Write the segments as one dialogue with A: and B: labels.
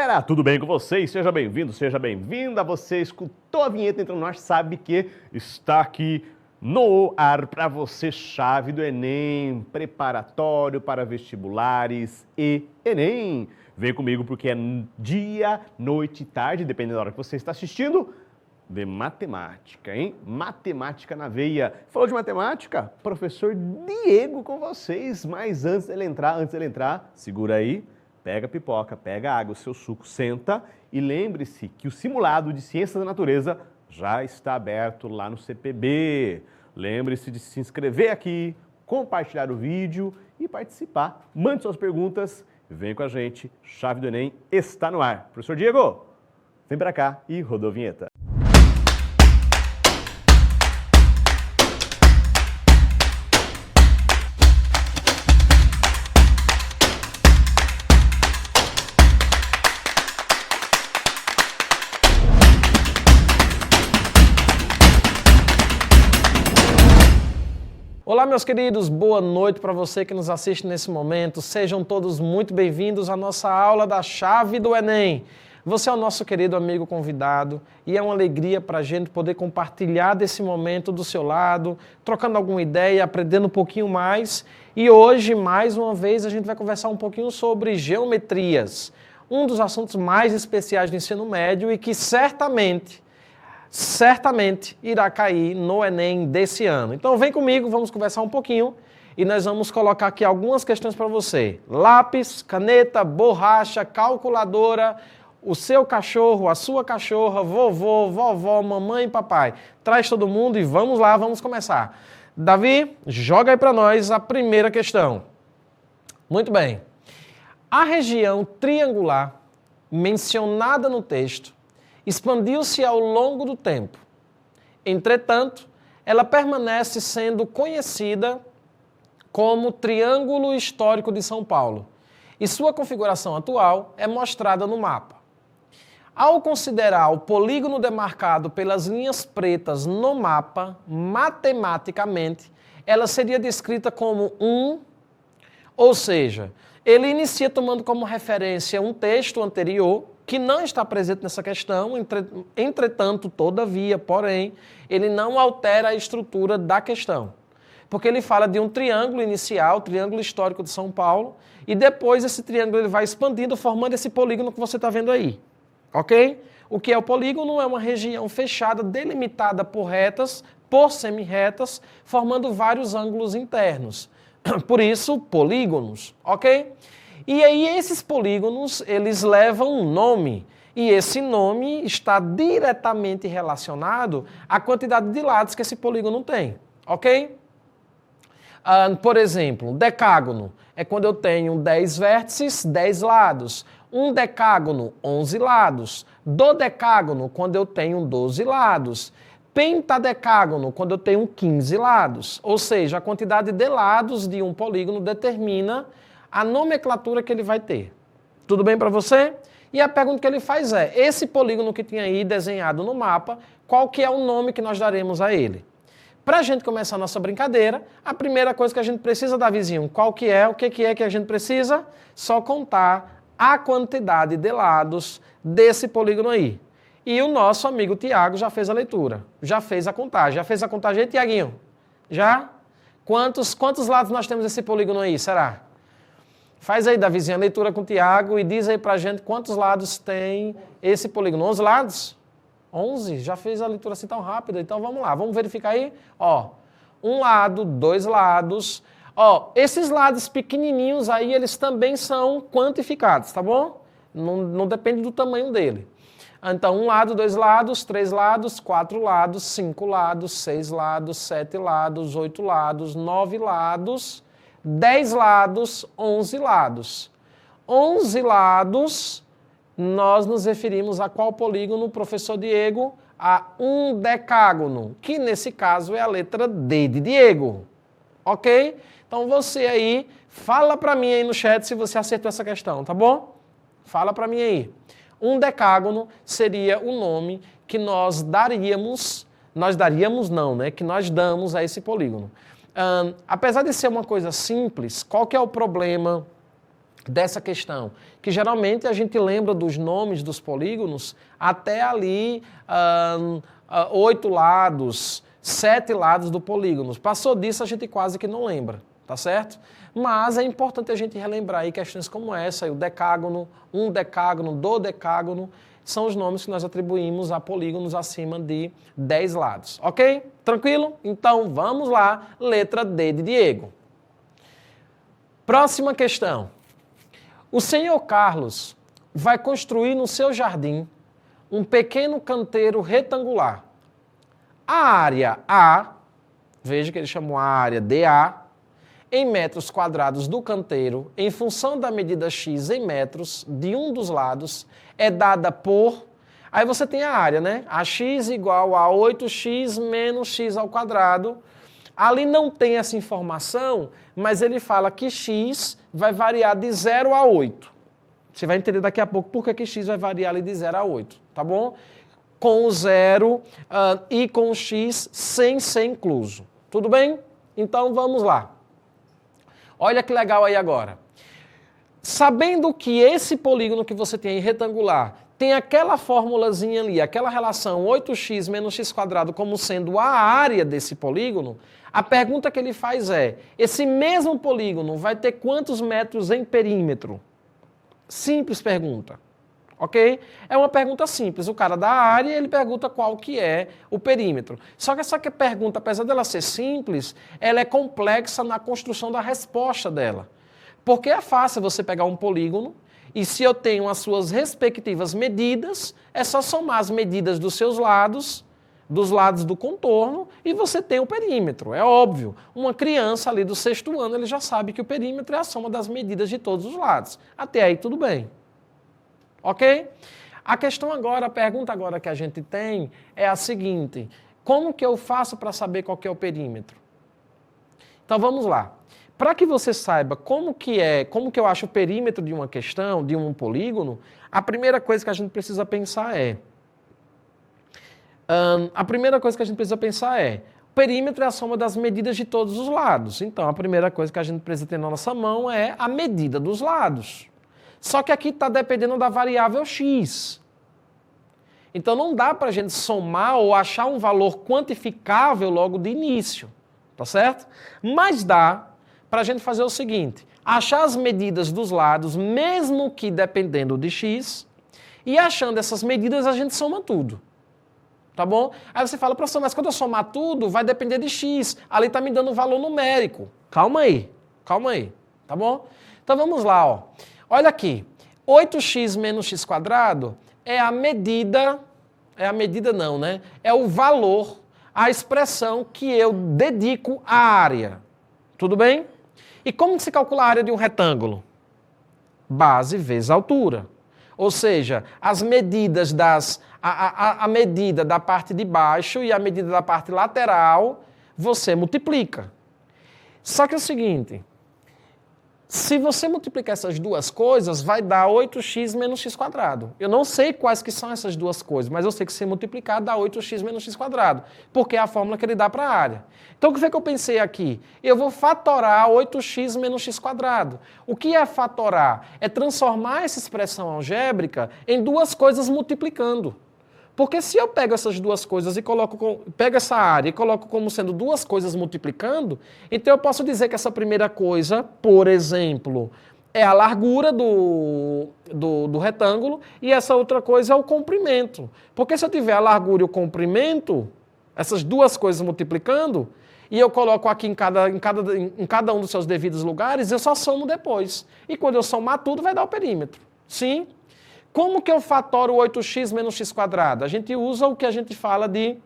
A: galera, tudo bem com vocês? Seja bem-vindo, seja bem-vinda. Você escutou a vinheta entrando no ar, sabe que está aqui no ar para você, chave do Enem, preparatório para vestibulares e Enem. Vem comigo porque é dia, noite e tarde, dependendo da hora que você está assistindo, de matemática, hein? Matemática na veia. Falou de matemática? Professor Diego com vocês, mas antes dele entrar, segura aí. Pega a pipoca, pega a água, o seu suco, senta e lembre-se que o simulado de Ciências da Natureza já está aberto lá no CPB. Lembre-se de se inscrever aqui, compartilhar o vídeo e participar. Mande suas perguntas, vem com a gente. Chave do Enem está no ar. Professor Diego, vem pra cá e rodou a vinheta.
B: Olá, meus queridos, boa noite para você que nos assiste nesse momento. Sejam todos muito bem-vindos à nossa aula da Chave do Enem. Você é o nosso querido amigo convidado e é uma alegria para a gente poder compartilhar desse momento do seu lado, trocando alguma ideia, aprendendo um pouquinho mais. E hoje, mais uma vez, a gente vai conversar um pouquinho sobre geometrias, um dos assuntos mais especiais do ensino médio e que certamente irá cair no Enem desse ano. Então vem comigo, vamos conversar um pouquinho e nós vamos colocar aqui algumas questões para você. Lápis, caneta, borracha, calculadora, o seu cachorro, a sua cachorra, vovô, vovó, mamãe e papai. Traz todo mundo e vamos lá, vamos começar. Davi, joga aí para nós a primeira questão. Muito bem. A região triangular mencionada no texto expandiu-se ao longo do tempo. Entretanto, ela permanece sendo conhecida como Triângulo Histórico de São Paulo, e sua configuração atual é mostrada no mapa. Ao considerar o polígono demarcado pelas linhas pretas no mapa, matematicamente, ela seria descrita como ou seja, ele inicia tomando como referência um texto anterior, que não está presente nessa questão, entretanto, todavia, porém, ele não altera a estrutura da questão. Porque ele fala de um triângulo inicial, triângulo histórico de São Paulo, e depois esse triângulo ele vai expandindo, formando esse polígono que você está vendo aí. Ok? O que é o polígono? É uma região fechada, delimitada por retas, por semirretas, formando vários ângulos internos. Por isso, polígonos. Ok? E aí esses polígonos, eles levam um nome, e esse nome está diretamente relacionado à quantidade de lados que esse polígono tem, ok? Por exemplo, decágono é quando eu tenho 10 vértices, 10 lados. Um decágono, 11 lados. Dodecágono, quando eu tenho 12 lados. Pentadecágono, quando eu tenho 15 lados. Ou seja, a quantidade de lados de um polígono determina a nomenclatura que ele vai ter. Tudo bem para você? E a pergunta que ele faz é, esse polígono que tinha aí desenhado no mapa, qual que é o nome que nós daremos a ele? Para a gente começar a nossa brincadeira, a primeira coisa que a gente precisa dar, vizinho, qual que é, o que é que a gente precisa? Só contar a quantidade de lados desse polígono aí. E o nosso amigo Tiago já fez a leitura, já fez a contagem. Já fez a contagem aí, Tiaguinho? Já? Quantos lados nós temos desse polígono aí, será? Faz aí, Davizinho, a leitura com o Tiago e diz aí pra gente quantos lados tem esse polígono. 11 lados? 11? Já fez a leitura assim tão rápida? Então vamos lá, vamos verificar aí. Ó, um lado, 2 lados. Ó, esses lados pequenininhos aí, eles também são quantificados, tá bom? Não depende do tamanho dele. Então, 1 lado, 2 lados, 3 lados, 4 lados, 5 lados, 6 lados, 7 lados, 8 lados, 9 lados... 10 lados, 11 lados. 11 lados, nós nos referimos a qual polígono, professor Diego? A um decágono, que nesse caso é a letra D de Diego. Ok? Então você aí, fala para mim aí no chat se você acertou essa questão, tá bom? Fala para mim aí. Um decágono seria o nome que nós daríamos que nós damos a esse polígono. Apesar de ser uma coisa simples, qual que é o problema dessa questão, que geralmente a gente lembra dos nomes dos polígonos até ali 8 lados, 7 lados do polígono. Passou disso, a gente quase que não lembra, tá certo? Mas é importante a gente relembrar aí questões como essa, aí o decágono, um decágono, dodecágono, são os nomes que nós atribuímos a polígonos acima de 10 lados, ok? Tranquilo? Então vamos lá, letra D de Diego. Próxima questão. O senhor Carlos vai construir no seu jardim um pequeno canteiro retangular. A área A, veja que ele chamou a área DA, em metros quadrados do canteiro, em função da medida x em metros de um dos lados, é dada por... Aí você tem a área, né? AX igual a 8x menos x ao quadrado. Ali não tem essa informação, mas ele fala que x vai variar de 0 a 8. Você vai entender daqui a pouco por que x vai variar ali de 0 a 8, tá bom? Com o 0 e com o x sem ser incluso. Tudo bem? Então vamos lá. Olha que legal aí agora. Sabendo que esse polígono que você tem aí retangular tem aquela formulazinha ali, aquela relação 8x menos x quadrado como sendo a área desse polígono, a pergunta que ele faz é, esse mesmo polígono vai ter quantos metros em perímetro? Simples pergunta, ok? É uma pergunta simples, o cara dá a área e ele pergunta qual que é o perímetro. Só que essa pergunta, apesar dela ser simples, ela é complexa na construção da resposta dela. Porque é fácil você pegar um polígono e se eu tenho as suas respectivas medidas, é só somar as medidas dos seus lados, dos lados do contorno, e você tem o perímetro. É óbvio, uma criança ali do 6º ano, ele já sabe que o perímetro é a soma das medidas de todos os lados. Até aí tudo bem. Ok? A questão agora, a pergunta agora que a gente tem é a seguinte, como que eu faço para saber qual que é o perímetro? Então vamos lá. Para que você saiba como que eu acho o perímetro de uma questão, de um polígono, a primeira coisa que a gente precisa pensar é, o perímetro é a soma das medidas de todos os lados. Então, a primeira coisa que a gente precisa ter na nossa mão é a medida dos lados. Só que aqui está dependendo da variável x. Então, não dá para a gente somar ou achar um valor quantificável logo de início. Tá certo? Mas dá para a gente fazer o seguinte, achar as medidas dos lados, mesmo que dependendo de x, e achando essas medidas a gente soma tudo. Tá bom? Aí você fala, professor, mas quando eu somar tudo, vai depender de x. Ali está me dando um valor numérico. Calma aí, tá bom? Então vamos lá, ó. Olha aqui, 8x menos x quadrado é a medida não, né? É o valor, a expressão que eu dedico à área. Tudo bem? E como se calcula a área de um retângulo? Base vezes altura. Ou seja, as medidas a medida da parte de baixo e a medida da parte lateral, você multiplica. Só que é o seguinte, se você multiplicar essas duas coisas, vai dar 8x menos x quadrado. Eu não sei quais que são essas duas coisas, mas eu sei que se multiplicar dá 8x menos x quadrado, porque é a fórmula que ele dá para a área. Então o que foi que eu pensei aqui? Eu vou fatorar 8x menos x quadrado. O que é fatorar? É transformar essa expressão algébrica em duas coisas multiplicando. Porque se eu pego essas duas coisas e pego essa área e coloco como sendo duas coisas multiplicando, então eu posso dizer que essa primeira coisa, por exemplo, é a largura do retângulo e essa outra coisa é o comprimento. Porque se eu tiver a largura e o comprimento, essas duas coisas multiplicando, e eu coloco aqui em cada um dos seus devidos lugares, eu só somo depois. E quando eu somar tudo, vai dar o perímetro. Sim? Como que eu fatoro 8x menos x quadrado? A gente usa o que a gente fala de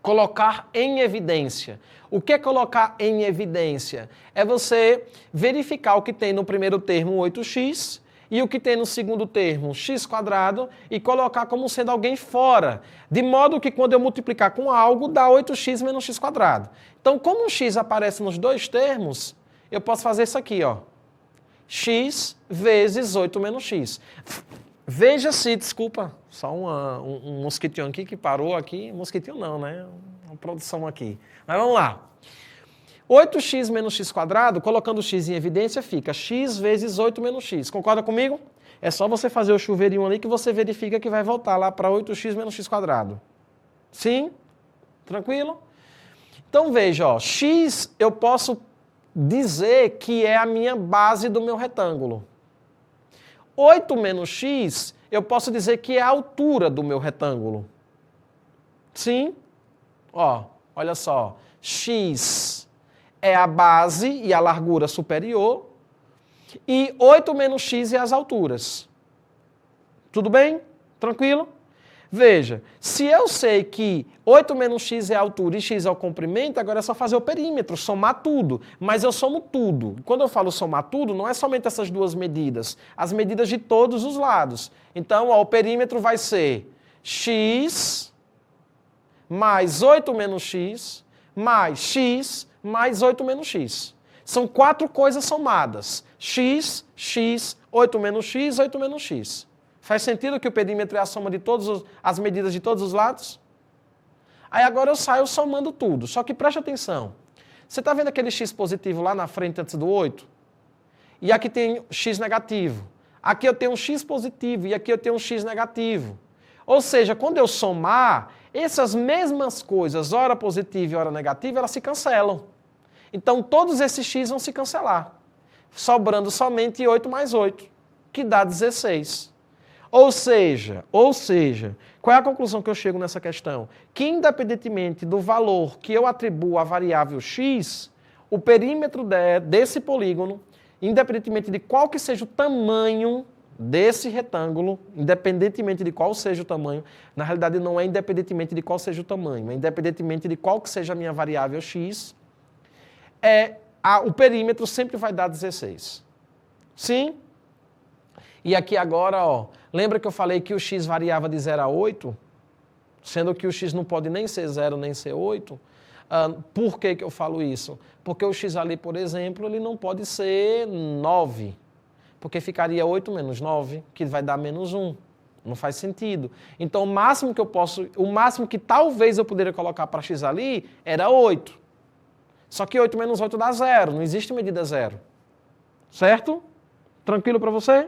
B: colocar em evidência. O que é colocar em evidência? É você verificar o que tem no primeiro termo 8x e o que tem no segundo termo x quadrado e colocar como sendo alguém fora. De modo que quando eu multiplicar com algo, dá 8x menos x quadrado. Então, como o x aparece nos dois termos, eu posso fazer isso aqui, ó. X vezes 8 menos x. Veja se, desculpa, só um mosquitinho aqui que parou aqui. Mosquitinho não, né? Uma produção aqui. Mas vamos lá. 8x menos x quadrado, colocando x em evidência, fica x vezes 8 menos x. Concorda comigo? É só você fazer o chuveirinho ali que você verifica que vai voltar lá para 8x menos x quadrado. Sim? Tranquilo? Então veja, ó, x eu posso dizer que é a minha base do meu retângulo. 8 menos x eu posso dizer que é a altura do meu retângulo. Sim? Ó, olha só. X é a base e a largura superior. E 8 menos x é as alturas. Tudo bem? Tranquilo? Veja, se eu sei que 8 menos x é a altura e x é o comprimento, agora é só fazer o perímetro, somar tudo. Mas eu somo tudo. Quando eu falo somar tudo, não é somente essas duas medidas, as medidas de todos os lados. Então, ó, o perímetro vai ser x mais 8 menos x mais 8 menos x. São 4 coisas somadas. X, 8 menos x, 8 menos x. Faz sentido que o perímetro é a soma de todas as medidas de todos os lados? Aí agora eu saio somando tudo. Só que preste atenção. Você está vendo aquele x positivo lá na frente antes do 8? E aqui tem x negativo. Aqui eu tenho um x positivo e aqui eu tenho um x negativo. Ou seja, quando eu somar, essas mesmas coisas, ora positiva e ora negativa, elas se cancelam. Então todos esses x vão se cancelar. Sobrando somente 8 mais 8, que dá 16. Ou seja, qual é a conclusão que eu chego nessa questão? Que independentemente do valor que eu atribuo à variável x, o perímetro desse polígono, independentemente de qual que seja o tamanho desse retângulo, independentemente de qual seja o tamanho, na realidade não é independentemente de qual seja o tamanho, é independentemente de qual que seja a minha variável x, o perímetro sempre vai dar 16. Sim? E aqui agora, ó, lembra que eu falei que o x variava de 0 a 8? Sendo que o x não pode nem ser 0 nem ser 8? Por que eu falo isso? Porque o x ali, por exemplo, ele não pode ser 9. Porque ficaria 8 menos 9, que vai dar menos 1. Não faz sentido. Então, o máximo que talvez eu poderia colocar para x ali era 8. Só que 8 menos 8 dá 0, não existe medida 0. Certo? Tranquilo para você?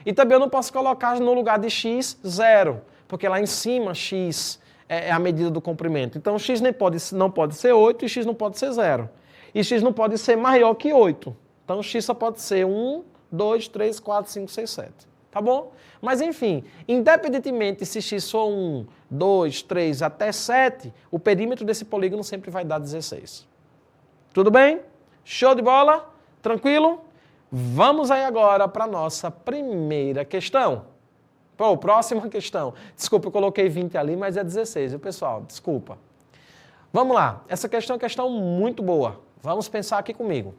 B: E também eu não posso colocar no lugar de x 0, porque lá em cima x é a medida do comprimento. Então x não pode ser 8 e x não pode ser 0. E x não pode ser maior que 8. Então x só pode ser 1, 2, 3, 4, 5, 6, 7. Tá bom? Mas enfim, independentemente se x for 1, 2, 3 até 7, o perímetro desse polígono sempre vai dar 16. Tudo bem? Show de bola? Tranquilo? Vamos aí agora para a nossa primeira questão. Próxima questão. Desculpa, eu coloquei 20 ali, mas é 16, viu, pessoal? Desculpa. Vamos lá. Essa questão é uma questão muito boa. Vamos pensar aqui comigo.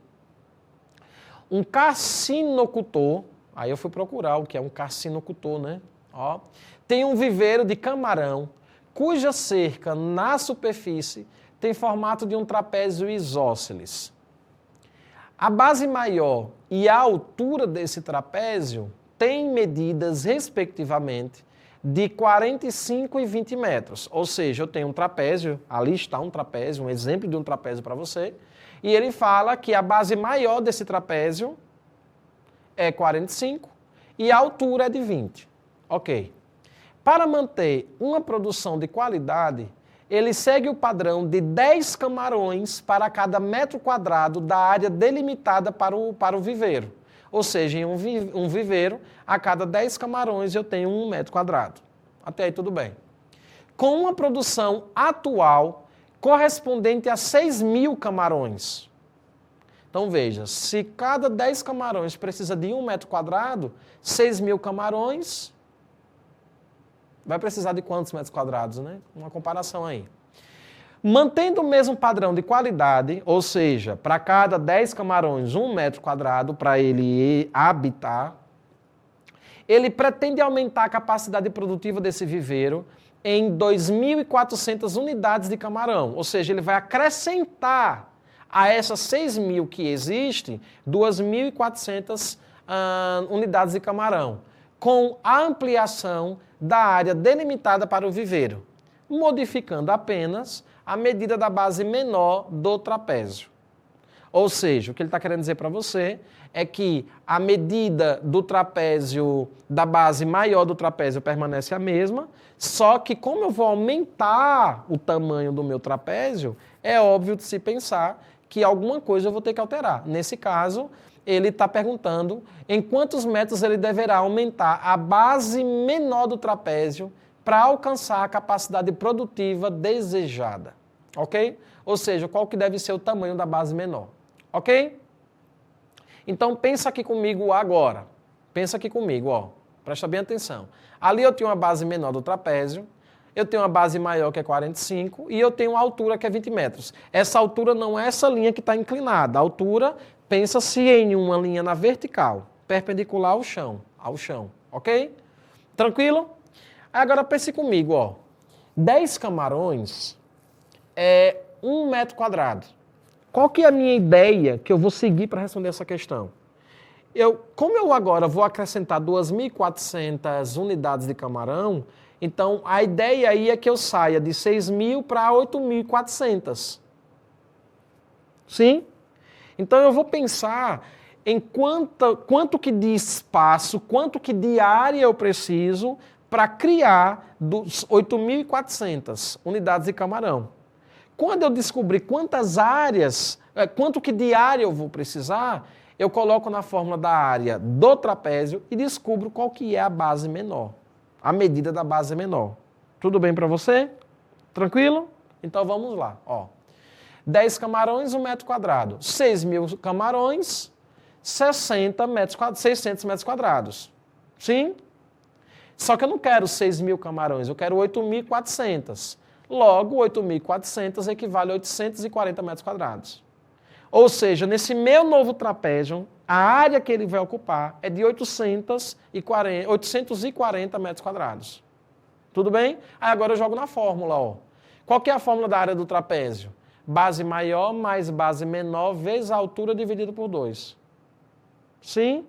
B: Um carcinocultor, aí eu fui procurar o que é um carcinocultor, né? Ó, tem um viveiro de camarão, cuja cerca na superfície tem formato de um trapézio isósceles. A base maior e a altura desse trapézio têm medidas, respectivamente, de 45 e 20 metros. Ou seja, eu tenho um trapézio, ali está um trapézio, um exemplo de um trapézio para você, e ele fala que a base maior desse trapézio é 45 e a altura é de 20. Ok. Para manter uma produção de qualidade, ele segue o padrão de 10 camarões para cada metro quadrado da área delimitada para o viveiro. Ou seja, em um viveiro, a cada 10 camarões eu tenho 1 metro quadrado. Até aí tudo bem. Com uma produção atual correspondente a 6.000 camarões. Então veja, se cada 10 camarões precisa de 1 metro quadrado, 6.000 camarões vai precisar de quantos metros quadrados, né? Uma comparação aí. Mantendo o mesmo padrão de qualidade, ou seja, para cada 10 camarões, 1 metro quadrado para ele habitar, ele pretende aumentar a capacidade produtiva desse viveiro em 2.400 unidades de camarão. Ou seja, ele vai acrescentar a essas 6.000 que existem, 2.400 unidades de camarão, com a ampliação da área delimitada para o viveiro, modificando apenas a medida da base menor do trapézio. Ou seja, o que ele está querendo dizer para você é que a medida do trapézio, da base maior do trapézio permanece a mesma, só que como eu vou aumentar o tamanho do meu trapézio, é óbvio de se pensar que alguma coisa eu vou ter que alterar. Nesse caso, ele está perguntando em quantos metros ele deverá aumentar a base menor do trapézio para alcançar a capacidade produtiva desejada, ok? Ou seja, qual que deve ser o tamanho da base menor, ok? Então, pensa aqui comigo agora. Pensa aqui comigo, ó. Presta bem atenção. Ali eu tenho uma base menor do trapézio, eu tenho uma base maior que é 45 e eu tenho uma altura que é 20 metros. Essa altura não é essa linha que está inclinada. A altura, pensa-se em uma linha na vertical, perpendicular ao chão, ok? Tranquilo? Agora pense comigo, ó. 10 camarões é 1 metro quadrado. Qual que é a minha ideia que eu vou seguir para responder essa questão? Como eu agora vou acrescentar 2.400 unidades de camarão, então a ideia aí é que eu saia de 6.000 para 8.400. Sim? Então eu vou pensar em quanto que de espaço, quanto que de área eu preciso para criar 8.400 unidades de camarão. Quando eu descobrir quantas áreas, quanto que de área eu vou precisar, eu coloco na fórmula da área do trapézio e descubro qual que é a base menor, a medida da base menor. Tudo bem para você? Tranquilo? Então vamos lá. Ó. 10 camarões, 1 metro quadrado. 6.000 camarões, 600 metros quadrados. Sim? Só que eu não quero 6.000 camarões, eu quero 8.400. Logo, 8.400 equivale a 840 metros quadrados. Ou seja, nesse meu novo trapézio, a área que ele vai ocupar é de 840 metros quadrados. Tudo bem? Aí agora eu jogo na fórmula. Ó. Qual que é a fórmula da área do trapézio? Base maior mais base menor vezes a altura dividido por 2. Sim?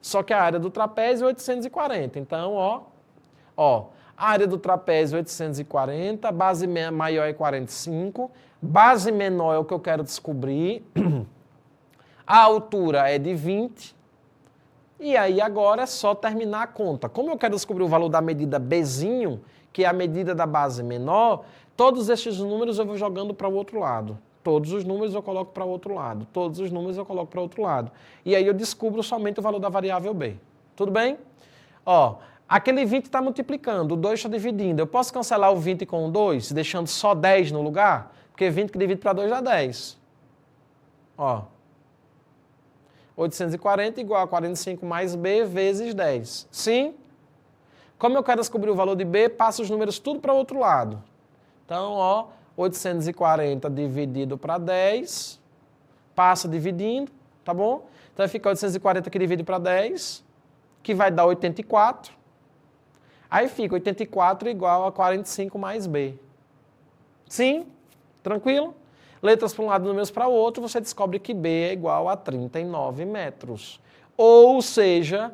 B: Só que a área do trapézio é 840. Então, ó, a área do trapézio é 840, base maior é 45, base menor é o que eu quero descobrir, a altura é de 20, e aí agora é só terminar a conta. Como eu quero descobrir o valor da medida Bzinho, que é a medida da base menor, todos estes números eu vou jogando para o outro lado. Todos os números eu coloco para o outro lado. Todos os números eu coloco para o outro lado. E aí eu descubro somente o valor da variável B. Tudo bem? Ó, aquele 20 está multiplicando, o 2 está dividindo. Eu posso cancelar o 20 com o 2, deixando só 10 no lugar? Porque 20 que divide para 2 dá 10. Ó. 840 igual a 45 mais B vezes 10. Sim? Como eu quero descobrir o valor de B, passo os números tudo para o outro lado. Então, ó, 840 dividido para 10, passa dividindo, tá bom? Então fica 840 que divide para 10, que vai dar 84. Aí fica 84 igual a 45 mais B. Sim? Tranquilo? Letras para um lado, números para o outro, você descobre que B é igual a 39 metros. Ou seja,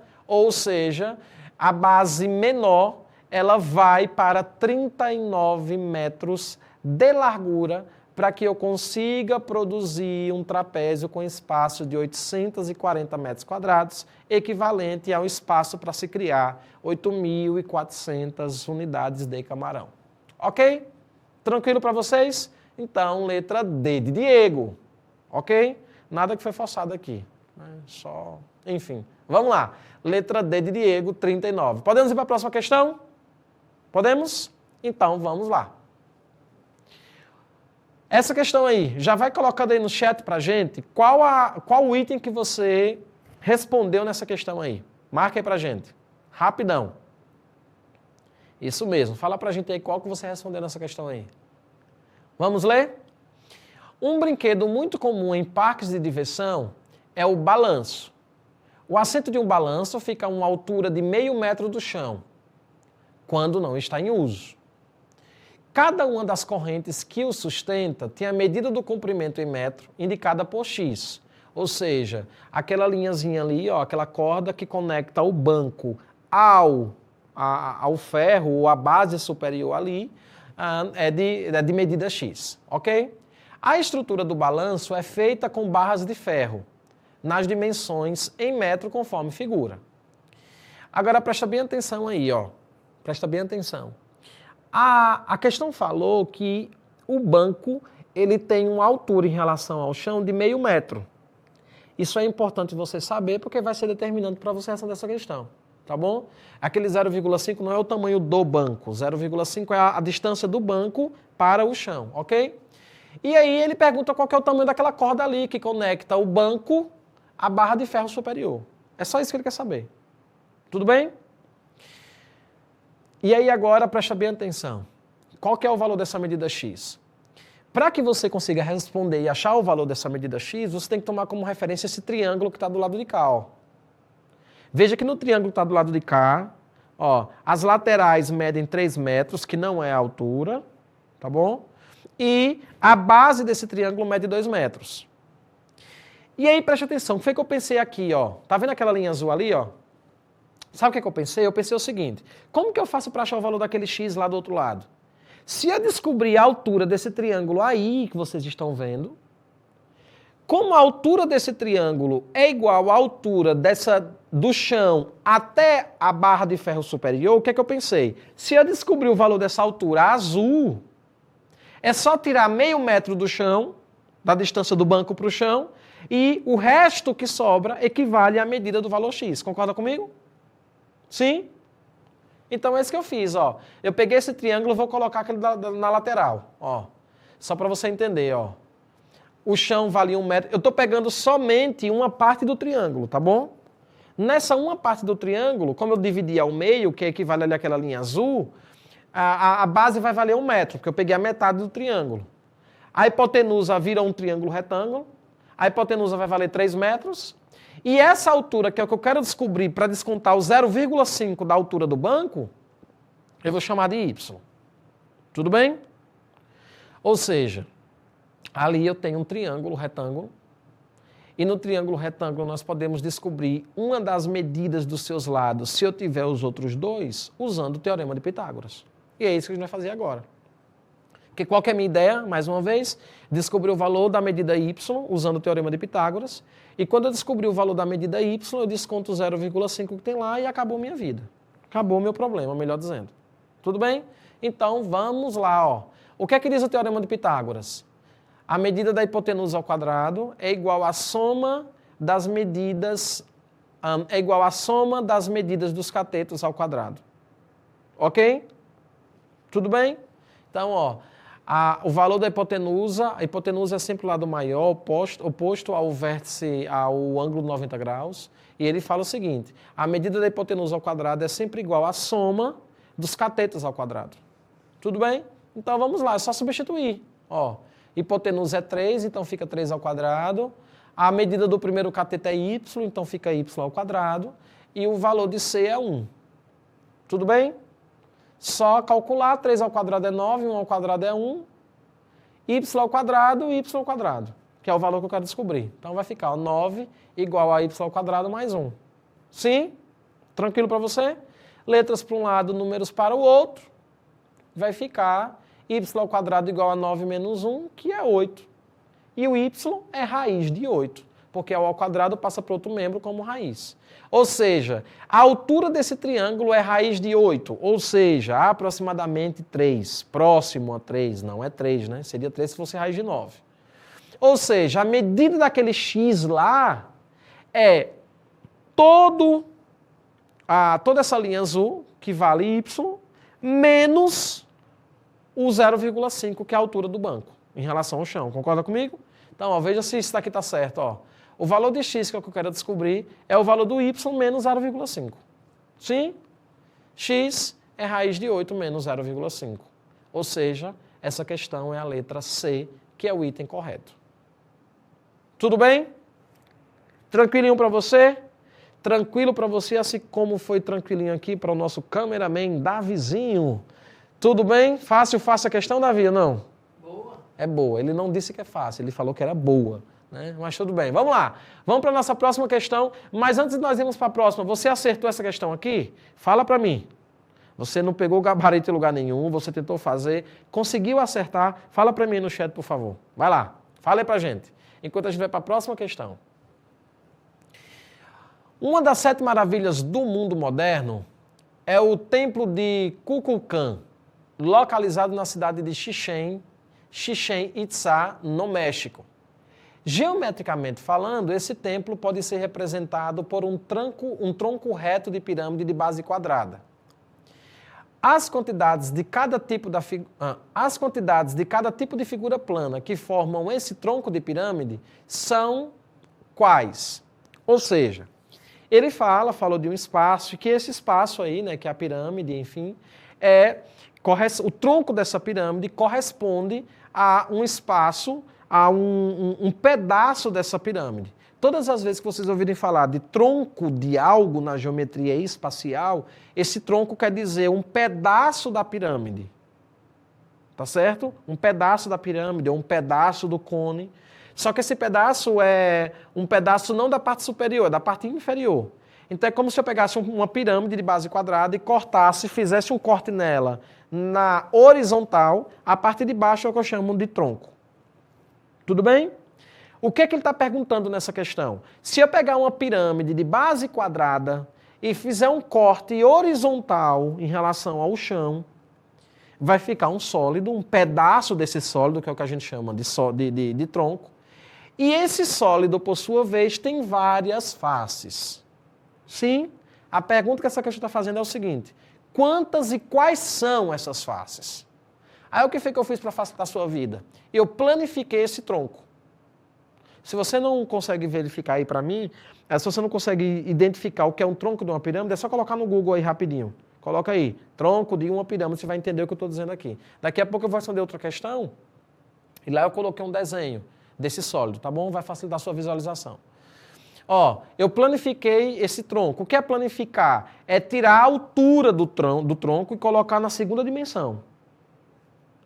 B: a base menor, ela vai para 39 metros de largura para que eu consiga produzir um trapézio com espaço de 840 metros quadrados, equivalente ao espaço para se criar 8.400 unidades de camarão. Ok? Tranquilo para vocês? Então, letra D de Diego. Ok? Nada que foi forçado aqui. Só... Enfim, vamos lá. Letra D de Diego, 39. Podemos ir para a próxima questão? Podemos? Então, vamos lá. Essa questão aí, já vai colocando aí no chat pra gente qual o item que você respondeu nessa questão aí. Marca aí pra gente. Rapidão. Isso mesmo. Fala pra gente aí qual que você respondeu nessa questão aí. Vamos ler? Um brinquedo muito comum em parques de diversão é o balanço. O assento de um balanço fica a uma altura de meio metro do chão, quando não está em uso. Cada uma das correntes que o sustenta tem a medida do comprimento em metro indicada por X. Ou seja, aquela linhazinha ali, ó, aquela corda que conecta o banco ao ferro ou à base superior ali, é de medida X, ok? A estrutura do balanço é feita com barras de ferro, nas dimensões em metro, conforme figura. Agora, presta bem atenção aí, ó. Presta bem atenção. A questão falou que o banco ele tem uma altura em relação ao chão de 0,5 metro. Isso é importante você saber, porque vai ser determinante para você responder essa questão. Tá bom? Aquele 0,5 não é o tamanho do banco. 0,5 é a distância do banco para o chão, ok? E aí ele pergunta qual que é o tamanho daquela corda ali que conecta o banco à barra de ferro superior. É só isso que ele quer saber. Tudo bem? E aí agora presta bem atenção. Qual que é o valor dessa medida X? Para que você consiga responder e achar o valor dessa medida X, você tem que tomar como referência esse triângulo que está do lado de cá, ó. Veja que no triângulo que está do lado de cá, ó, as laterais medem 3 metros, que não é a altura, tá bom? E a base desse triângulo mede 2 metros. E aí, preste atenção, o que foi que eu pensei aqui, ó? Tá vendo aquela linha azul ali, ó? Sabe o que eu pensei? Eu pensei o seguinte, como que eu faço para achar o valor daquele X lá do outro lado? Se eu descobrir a altura desse triângulo aí que vocês estão vendo, como a altura desse triângulo é igual à altura do chão até a barra de ferro superior, o que é que eu pensei? Se eu descobrir o valor dessa altura azul, é só tirar 0,5 metro do chão, da distância do banco para o chão, e o resto que sobra equivale à medida do valor X. Concorda comigo? Sim? Então é isso que eu fiz, ó. Eu peguei esse triângulo e vou colocar aquele na lateral, ó. Só para você entender, ó. O chão valia 1 metro. Eu estou pegando somente uma parte do triângulo, tá bom? Nessa uma parte do triângulo, como eu dividi ao meio, que equivale ali àquela linha azul, a base vai valer 1 metro, porque eu peguei a metade do triângulo. A hipotenusa vira um triângulo retângulo. A hipotenusa vai valer 3 metros. E essa altura, que é o que eu quero descobrir para descontar o 0,5 da altura do banco, eu vou chamar de Y. Tudo bem? Ou seja, ali eu tenho um triângulo retângulo. E no triângulo retângulo nós podemos descobrir uma das medidas dos seus lados, se eu tiver os outros dois, usando o teorema de Pitágoras. E é isso que a gente vai fazer agora. Porque qual que é a minha ideia, mais uma vez? Descobrir o valor da medida y usando o teorema de Pitágoras. E quando eu descobrir o valor da medida y, eu desconto o 0,5 que tem lá e acabou minha vida. Acabou o meu problema, melhor dizendo. Tudo bem? Então vamos lá, ó. O que é que diz o teorema de Pitágoras? A medida da hipotenusa ao quadrado é igual à soma das medidas dos catetos ao quadrado. Ok? Tudo bem? Então, ó, o valor da hipotenusa, a hipotenusa é sempre o lado maior, oposto ao vértice, ao ângulo de 90 graus. E ele fala o seguinte, a medida da hipotenusa ao quadrado é sempre igual à soma dos catetos ao quadrado. Tudo bem? Então vamos lá, é só substituir. Ó, hipotenusa é 3, então fica 3 ao quadrado. A medida do primeiro cateto é y, então fica y ao quadrado. E o valor de c é 1. Tudo bem? Só calcular, 3 ao quadrado é 9, 1 ao quadrado é 1, y ao quadrado, que é o valor que eu quero descobrir. Então vai ficar ó, 9 igual a y ao quadrado mais 1. Sim? Tranquilo para você? Letras para um lado, números para o outro. Vai ficar y ao quadrado igual a 9 menos 1, que é 8. E o y é raiz de 8, porque o ao quadrado passa para outro membro como raiz. Ou seja, a altura desse triângulo é raiz de 8, ou seja, aproximadamente 3. Próximo a 3, não é 3, né? Seria 3 se fosse raiz de 9. Ou seja, a medida daquele x lá é toda essa linha azul, que vale y, menos o 0,5, que é a altura do banco, em relação ao chão. Concorda comigo? Então, ó, veja se isso daqui está certo, ó. O valor de x, que é o que eu quero descobrir, é o valor do y menos 0,5. Sim? X é raiz de 8 menos 0,5. Ou seja, essa questão é a letra C, que é o item correto. Tudo bem? Tranquilinho para você? Tranquilo para você, assim como foi tranquilinho aqui para o nosso cameraman Davizinho. Tudo bem? Fácil a questão, Davi, ou não? Boa. É boa. Ele não disse que é fácil, ele falou que era boa. Né? Mas tudo bem, vamos lá. Vamos para a nossa próxima questão. Mas antes de nós irmos para a próxima, você acertou essa questão aqui? Fala para mim. Você não pegou o gabarito em lugar nenhum, você tentou fazer, conseguiu acertar? Fala para mim no chat, por favor. Vai lá, fala aí pra gente. Enquanto a gente vai para a próxima questão. Uma das 7 maravilhas do mundo moderno é o Templo de Kukulcán, localizado na cidade de Chichén Itzá, no México. Geometricamente falando, esse templo pode ser representado por um tronco reto de pirâmide de base quadrada. As quantidades de cada tipo de figura plana que formam esse tronco de pirâmide são quais? Ou seja, ele falou de um espaço, e que esse espaço aí, né, que é a pirâmide, enfim, o tronco dessa pirâmide corresponde a um espaço, a um pedaço dessa pirâmide. Todas as vezes que vocês ouvirem falar de tronco de algo na geometria espacial, esse tronco quer dizer um pedaço da pirâmide. Tá certo? Um pedaço da pirâmide, ou um pedaço do cone. Só que esse pedaço é um pedaço não da parte superior, é da parte inferior. Então é como se eu pegasse uma pirâmide de base quadrada e cortasse, fizesse um corte nela na horizontal, a parte de baixo é o que eu chamo de tronco. Tudo bem? O que é que ele está perguntando nessa questão? Se eu pegar uma pirâmide de base quadrada e fizer um corte horizontal em relação ao chão, vai ficar um sólido, um pedaço desse sólido, que é o que a gente chama de tronco. E esse sólido, por sua vez, tem várias faces. Sim, a pergunta que essa questão está fazendo é o seguinte: quantas e quais são essas faces? Aí o que foi que eu fiz para facilitar a sua vida? Eu planifiquei esse tronco. Se você não consegue verificar aí para mim, se você não consegue identificar o que é um tronco de uma pirâmide, é só colocar no Google aí rapidinho. Coloca aí, tronco de uma pirâmide, você vai entender o que eu estou dizendo aqui. Daqui a pouco eu vou responder outra questão, e lá eu coloquei um desenho desse sólido, tá bom? Vai facilitar a sua visualização. Ó, eu planifiquei esse tronco. O que é planificar? É tirar a altura do tronco e colocar na segunda dimensão.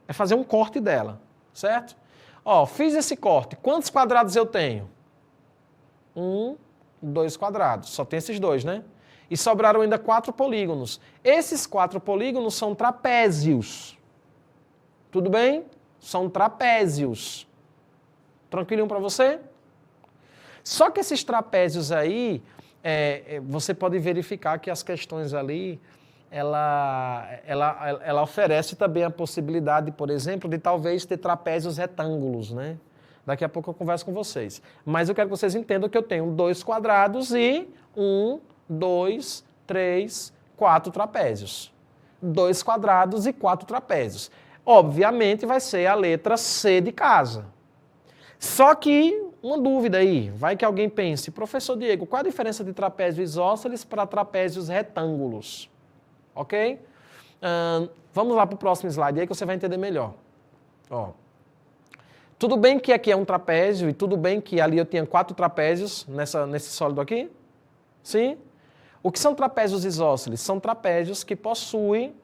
B: É fazer um corte dela, certo? Ó, fiz esse corte. Quantos quadrados eu tenho? 1, 2 quadrados. Só tem esses 2, né? E sobraram ainda 4 polígonos. Esses 4 polígonos são trapézios. Tudo bem? São trapézios. Tranquilinho para você? Só que esses trapézios aí, você pode verificar que as questões ali, ela oferece também a possibilidade, por exemplo, de talvez ter trapézios retângulos, né? Daqui a pouco eu converso com vocês. Mas eu quero que vocês entendam que eu tenho 2 quadrados e 1, 2, 3, 4 trapézios. 2 quadrados e 4 trapézios. Obviamente vai ser a letra C de casa. Só que, uma dúvida aí, vai que alguém pense: professor Diego, qual a diferença de trapézio isósceles para trapézios retângulos? Ok? Vamos lá para o próximo slide aí que você vai entender melhor. Ó. Tudo bem que aqui é um trapézio e tudo bem que ali eu tinha 4 trapézios nesse sólido aqui? Sim? O que são trapézios isósceles? São trapézios que possuem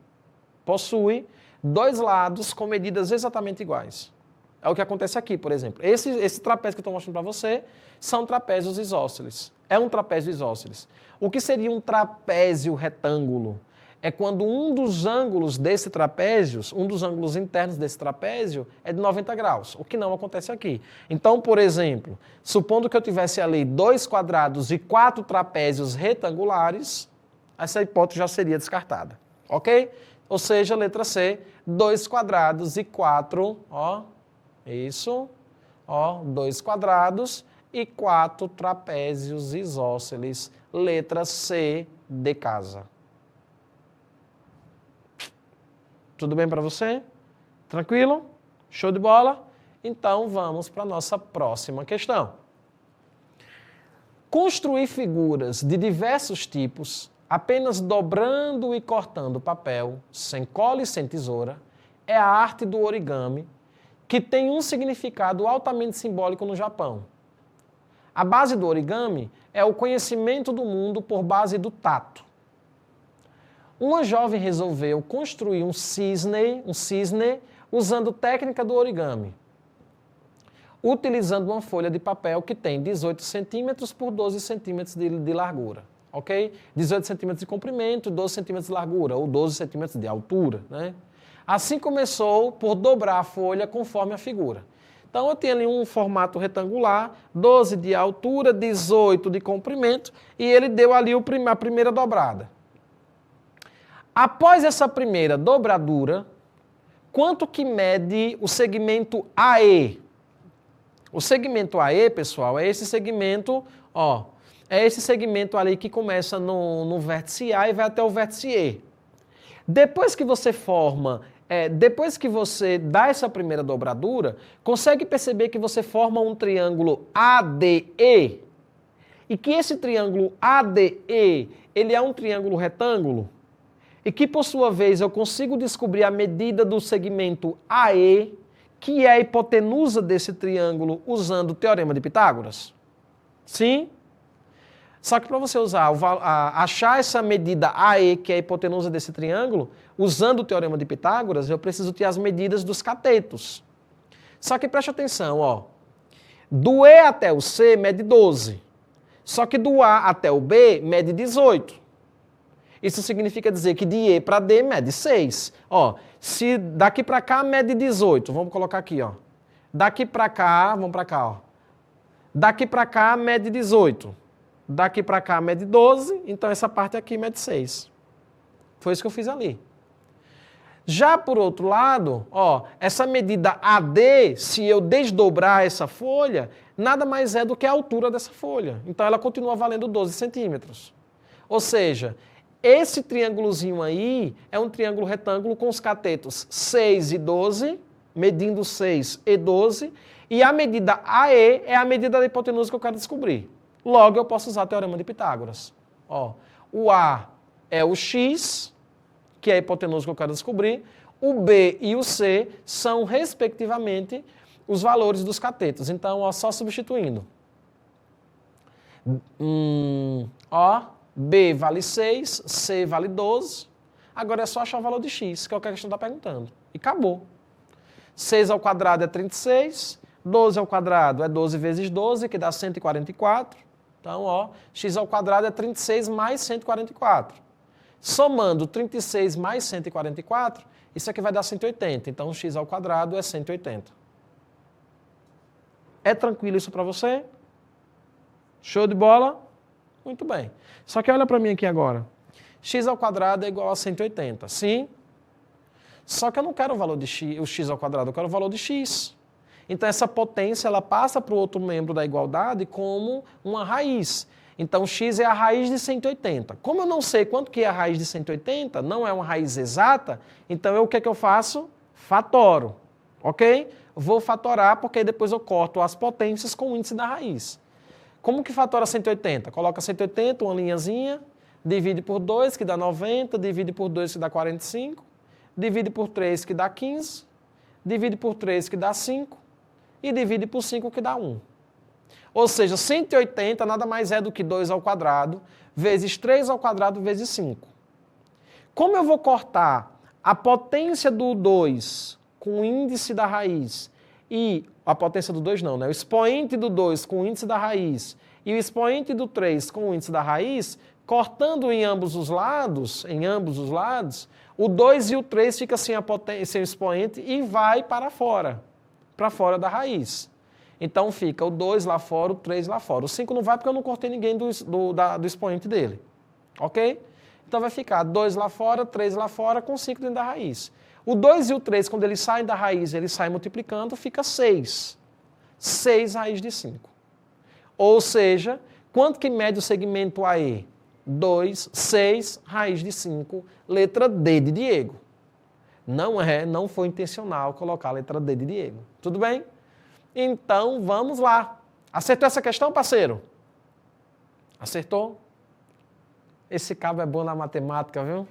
B: 2 lados com medidas exatamente iguais. É o que acontece aqui, por exemplo. Esse trapézio que eu estou mostrando para você são trapézios isósceles. É um trapézio isósceles. O que seria um trapézio retângulo? É quando um dos ângulos desse trapézio, um dos ângulos internos desse trapézio é de 90 graus, o que não acontece aqui. Então, por exemplo, supondo que eu tivesse ali 2 quadrados e 4 trapézios retangulares, essa hipótese já seria descartada, ok? Ou seja, letra C, 2 quadrados e 4, ó, isso, ó, 2 quadrados e 4 trapézios isósceles, letra C de casa. Tudo bem para você? Tranquilo? Show de bola? Então vamos para a nossa próxima questão. Construir figuras de diversos tipos, apenas dobrando e cortando papel, sem cola e sem tesoura, é a arte do origami, que tem um significado altamente simbólico no Japão. A base do origami é o conhecimento do mundo por base do tato. Uma jovem resolveu construir um cisne usando técnica do origami, utilizando uma folha de papel que tem 18 centímetros por 12 centímetros de largura. ok? 18 centímetros de comprimento, 12 centímetros de largura, ou 12 centímetros de altura, né? Assim começou por dobrar a folha conforme a figura. Então, eu tinha ali um formato retangular, 12 de altura, 18 de comprimento, e ele deu ali a primeira dobrada. Após essa primeira dobradura, quanto que mede o segmento AE? O segmento AE, pessoal, é esse segmento, ó, é esse segmento ali que começa no vértice A e vai até o vértice E. Depois que você depois que você dá essa primeira dobradura, consegue perceber que você forma um triângulo ADE? E que esse triângulo ADE, ele é um triângulo retângulo? E que, por sua vez, eu consigo descobrir a medida do segmento AE, que é a hipotenusa desse triângulo, usando o Teorema de Pitágoras? Sim? Só que para você achar essa medida AE, que é a hipotenusa desse triângulo, usando o Teorema de Pitágoras, eu preciso ter as medidas dos catetos. Só que preste atenção, ó. Do E até o C mede 12. Só que do A até o B mede 18. Isso significa dizer que de E para D mede 6. Ó, se daqui para cá mede 18, vamos colocar aqui, ó. Daqui para cá, vamos para cá, ó. Daqui para cá mede 18. Daqui para cá mede 12, então essa parte aqui mede 6. Foi isso que eu fiz ali. Já por outro lado, ó, essa medida AD, se eu desdobrar essa folha, nada mais é do que a altura dessa folha. Então ela continua valendo 12 centímetros. Ou seja, esse triângulozinho aí é um triângulo retângulo com os catetos 6 e 12, medindo 6 e 12, e a medida AE é a medida da hipotenusa que eu quero descobrir. Logo, eu posso usar o Teorema de Pitágoras. Ó, o A é o X, que é a hipotenusa que eu quero descobrir. O B e o C são, respectivamente, os valores dos catetos. Então, ó, só substituindo. Ó, B vale 6, C vale 12. Agora é só achar o valor de X, que é o que a questão está perguntando. E acabou. 6 ao quadrado é 36. 12 ao quadrado é 12 vezes 12, que dá 144. Então, ó, x ao quadrado é 36 mais 144. Somando 36 mais 144, isso aqui vai dar 180. Então, x ao quadrado é 180. É tranquilo isso para você? Show de bola? Muito bem. Só que olha para mim aqui agora. X ao quadrado é igual a 180, sim? Só que eu não quero o valor de x, o x ao quadrado, eu quero o valor de x. Então, essa potência ela passa para o outro membro da igualdade como uma raiz. Então, x é a raiz de 180. Como eu não sei quanto que é a raiz de 180, não é uma raiz exata, então o que é que eu faço? Fatoro, ok? Vou fatorar porque depois eu corto as potências com o índice da raiz. Como que fatora 180? Coloca 180, uma linhazinha, divide por 2, que dá 90, divide por 2, que dá 45, divide por 3, que dá 15, divide por 3, que dá 5, e divide por 5, que dá 1. Ou seja, 180 nada mais é do que 2 ao quadrado, vezes 3 ao quadrado, vezes 5. Como eu vou cortar a potência do 2 com o índice da raiz, e a potência do 2 não, né? O expoente do 2 com o índice da raiz, e o expoente do 3 com o índice da raiz, cortando em ambos os lados, o 2 e o 3 fica sem a potência, sem o expoente e vai para fora da raiz. Então fica o 2 lá fora, o 3 lá fora. O 5 não vai porque eu não cortei ninguém do expoente dele. Ok? Então vai ficar 2 lá fora, 3 lá fora, com 5 dentro da raiz. O 2 e o 3, quando eles saem da raiz, eles saem multiplicando, fica 6. 6 raiz de 5. Ou seja, quanto que mede o segmento AE? 2, 6 raiz de 5, letra D de Diego. Não foi intencional colocar a letra D de Diego. Tudo bem? Então, vamos lá. Acertou essa questão, parceiro? Acertou? Esse cabo é bom na matemática, viu?